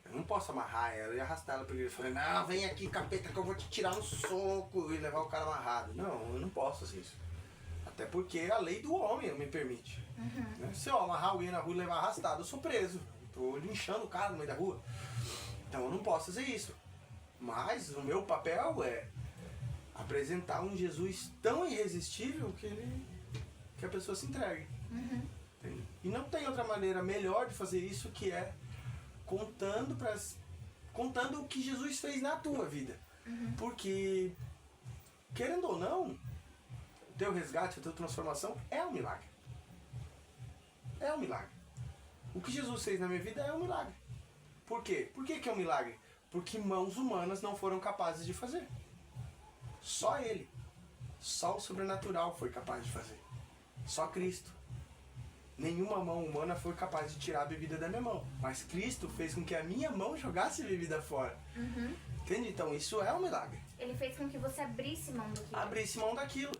Eu não posso amarrar ela e arrastar ela para a igreja e falar, não, vem aqui, capeta, que eu vou te tirar no soco e levar o cara amarrado. Não, eu não posso fazer isso. Até porque a lei do homem me permite. Uhum. Né? Se eu amarrar alguém na rua e levar arrastado, eu sou preso. Estou linchando o cara no meio da rua. Então eu não posso fazer isso. Mas o meu papel é apresentar um Jesus tão irresistível que a pessoa se entregue. Uhum. E não tem outra maneira melhor de fazer isso que é contando o que Jesus fez na tua vida. Uhum. Porque, querendo ou não, teu resgate, a tua transformação é um milagre. É um milagre. O que Jesus fez na minha vida é um milagre. Por quê? Por que é um milagre? Porque mãos humanas não foram capazes de fazer. Só Ele. Só o sobrenatural foi capaz de fazer. Só Cristo. Nenhuma mão humana foi capaz de tirar a bebida da minha mão. Mas Cristo fez com que a minha mão jogasse a bebida fora. Entende? Então isso é um milagre. Ele fez com que você abrisse mão daquilo. Abrisse mão daquilo.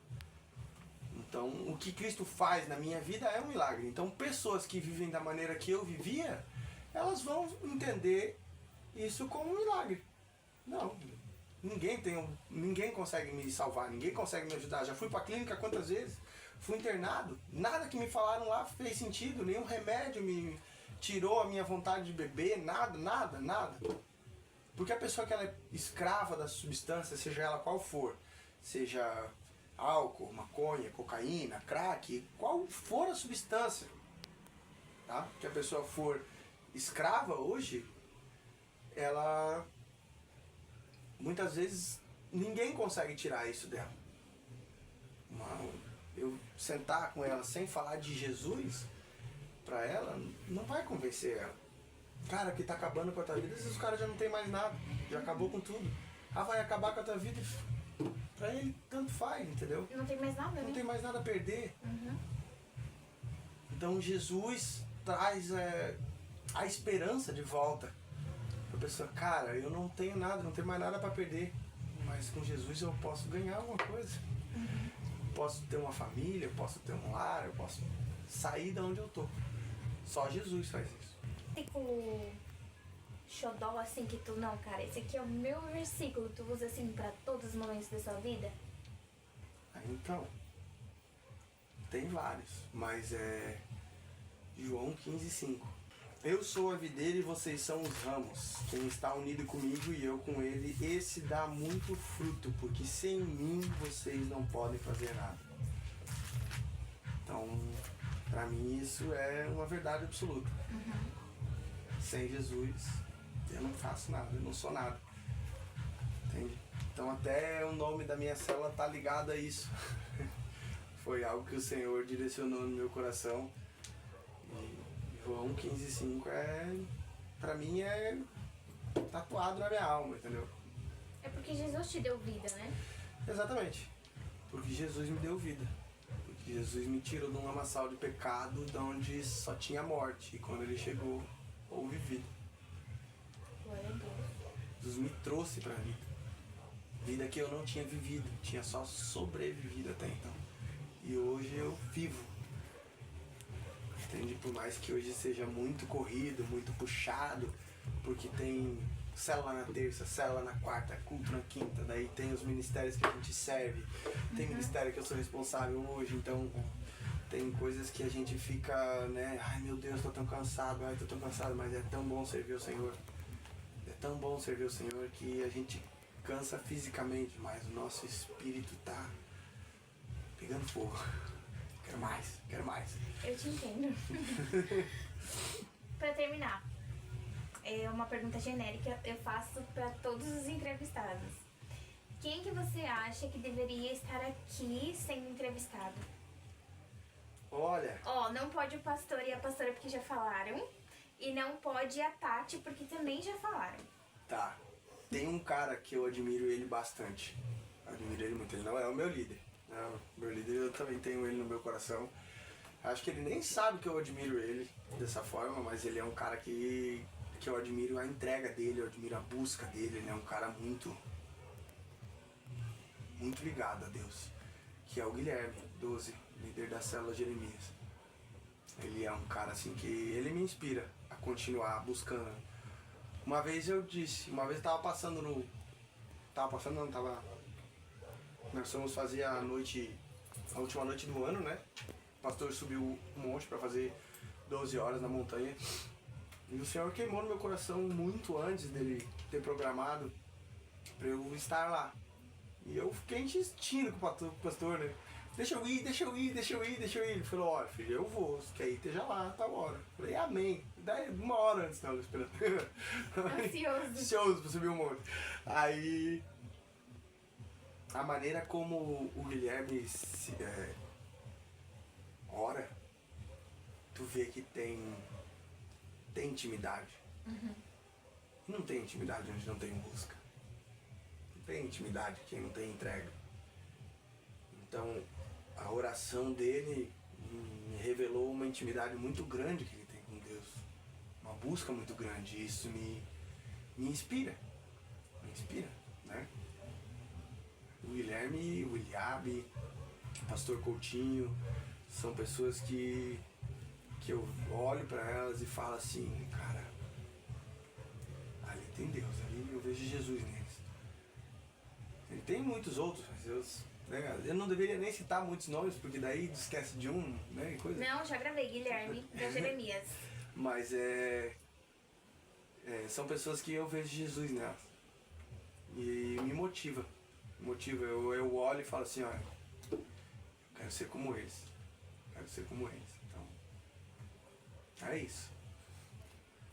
Então o que Cristo faz na minha vida é um milagre. Então pessoas que vivem da maneira que eu vivia, elas vão entender isso como um milagre. Não. Ninguém consegue me salvar, ninguém consegue me ajudar. Já fui pra clínica quantas vezes? Fui internado. Nada que me falaram lá fez sentido. Nenhum remédio me tirou a minha vontade de beber. Nada. Porque a pessoa que ela é escrava da substância, seja ela qual for, seja álcool, maconha, cocaína, crack, qual for a substância, tá? Que a pessoa for escrava hoje, ela muitas vezes ninguém consegue tirar isso dela. Eu sentar com ela sem falar de Jesus pra ela, não vai convencer ela. Cara, que tá acabando com a tua vida, esses caras já não tem mais nada, já acabou com tudo. Ah, vai acabar com a tua vida, pra ele tanto faz, entendeu? Não tem mais nada, né? Não tem mais nada a perder. Então Jesus traz a esperança de volta. A pessoa, cara, eu não tenho nada, não tenho mais nada pra perder. Mas com Jesus eu posso ganhar alguma coisa. Posso ter uma família, eu posso ter um lar, eu posso sair de onde eu tô. Só Jesus faz isso. Versículo xodó assim que tu, não, cara, esse aqui é o meu versículo, tu usa assim pra todos os momentos da sua vida? Então, tem vários, mas é João 15:5. Eu sou a videira e vocês são os ramos. Quem está unido comigo e eu com ele, esse dá muito fruto, porque sem mim vocês não podem fazer nada. Então, pra mim isso é uma verdade absoluta. Sem Jesus, eu não faço nada, eu não sou nada. Entende? Então até o nome da minha célula tá ligado a isso. Foi algo que o Senhor direcionou no meu coração. João 15:5 pra mim é tatuado na minha alma, entendeu? É porque Jesus te deu vida, né? Exatamente. Porque Jesus me deu vida. Porque Jesus me tirou de um lamaçal de pecado de onde só tinha morte. E quando ele chegou, houve vida. Glória a Deus. Jesus me trouxe pra vida. Vida que eu não tinha vivido. Tinha só sobrevivido até então. E hoje eu vivo. Entende? Por mais que hoje seja muito corrido, muito puxado, porque tem célula na terça, célula na quarta, culto na quinta, daí tem os ministérios que a gente serve, tem ministério que eu sou responsável hoje, então tem coisas que a gente fica, né, ai meu Deus, tô tão cansado, mas é tão bom servir o Senhor. É tão bom servir o Senhor que a gente cansa fisicamente, mas o nosso espírito tá pegando fogo. Quero mais. Eu te entendo. Pra terminar, é uma pergunta genérica, eu faço pra todos os entrevistados. Quem que você acha que deveria estar aqui sendo entrevistado? Olha. Não pode o pastor e a pastora porque já falaram. E não pode a Tati porque também já falaram. Tá. Tem um cara que eu admiro ele bastante. Admiro ele muito. Ele não é o meu líder. Não, meu líder, eu também tenho ele no meu coração. Acho que ele nem sabe que eu admiro ele dessa forma, mas ele é um cara que eu admiro a entrega dele, eu admiro a busca dele. Ele é um cara muito ligado a Deus. Que é o Guilherme, 12, líder da célula Jeremias. Ele é um cara assim que ele me inspira a continuar buscando. Uma vez eu tava passando no... Nós fomos fazer a última noite do ano, né? O pastor subiu um monte pra fazer 12 horas na montanha. E o Senhor queimou no meu coração muito antes dele ter programado pra eu estar lá. E eu fiquei insistindo com o pastor, né? Deixa eu ir. Ele falou, olha filho, eu vou, se quer ir, esteja lá, tá hora. Eu falei, amém. Daí 1 hora antes, não, esperando. Ansioso. Ansioso pra subir um monte. Aí a maneira como o Guilherme ora, tu vê que tem intimidade. Não tem intimidade onde não tem busca. Não tem intimidade quem não tem entrega. Então, a oração dele me revelou uma intimidade muito grande que ele tem com Deus. Uma busca muito grande. E isso me inspira. Me inspira, né? O Guilherme, o Eliabe, o pastor Coutinho, são pessoas que eu olho para elas e falo assim, cara, ali tem Deus, ali eu vejo Jesus neles. E tem muitos outros, mas eu não deveria nem citar muitos nomes, porque daí esquece de um, né, coisa. Não, já gravei, Guilherme, da Jeremias. Mas são pessoas que eu vejo Jesus nelas. E me motiva. Eu olho e falo assim, olha, eu quero ser como eles. Quero ser como eles. Então, é isso.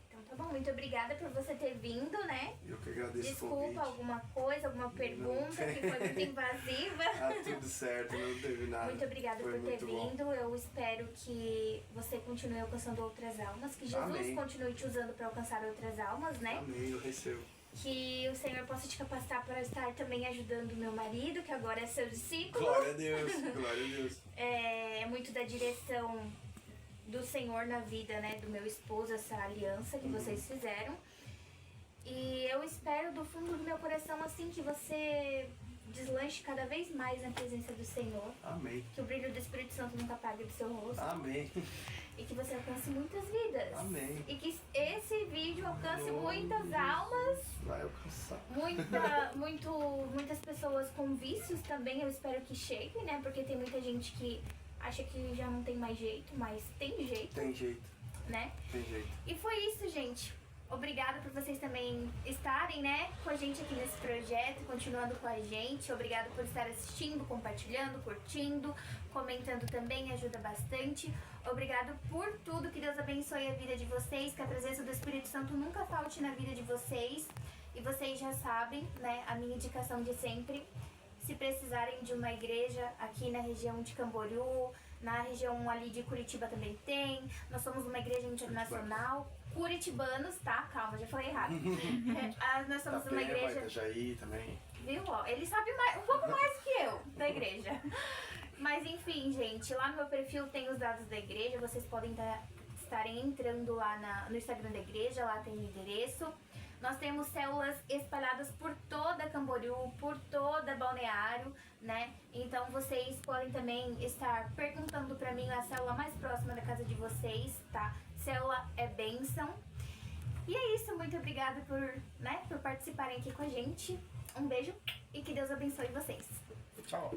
Então tá bom, muito obrigada por você ter vindo, né? Eu que agradeço o convite. Desculpa alguma coisa, alguma pergunta que foi muito invasiva. Ah, tudo certo, não teve nada. Muito obrigada por ter vindo. Eu espero que você continue alcançando outras almas, que Jesus Amém. continue te usando para alcançar outras almas, né? Amém, eu recebo. Que o Senhor possa te capacitar para estar também ajudando o meu marido, que agora é seu discípulo. Glória a Deus, glória a Deus. É muito da direção do Senhor na vida, né, do meu esposo, essa aliança que vocês fizeram. E eu espero do fundo do meu coração, assim, que você deslanche cada vez mais na presença do Senhor. Amém. Que o brilho do Espírito Santo nunca apague do seu rosto. Amém. E que você alcance muitas vidas. Amém. E que esse vídeo alcance muitas almas. Vai alcançar. Muitas pessoas com vícios também, eu espero que cheguem, né? Porque tem muita gente que acha que já não tem mais jeito, mas tem jeito. Tem jeito. Né? Tem jeito. E foi isso, gente. Obrigada por vocês também estarem, né, com a gente aqui nesse projeto, continuando com a gente. Obrigada por estar assistindo, compartilhando, curtindo, comentando também, ajuda bastante. Obrigado por tudo, que Deus abençoe a vida de vocês, que a presença do Espírito Santo nunca falte na vida de vocês. E vocês já sabem, né, a minha indicação de sempre. Se precisarem de uma igreja aqui na região de Camboriú, na região ali de Curitiba também tem. Nós somos uma igreja internacional. Curitibanos, tá? Calma, já falei errado. Nós somos uma igreja... Itajaí também. Viu? Ó, ele sabe um pouco mais que eu da igreja. Mas enfim, gente, lá no meu perfil tem os dados da igreja. Vocês podem estarem entrando lá no Instagram da igreja, lá tem o endereço. Nós temos células espalhadas por toda Camboriú, por toda Balneário, né? Então vocês podem também estar perguntando pra mim a célula mais próxima da casa de vocês, tá? Célula é bênção. E é isso, muito obrigada por participarem aqui com a gente. Um beijo e que Deus abençoe vocês. Tchau.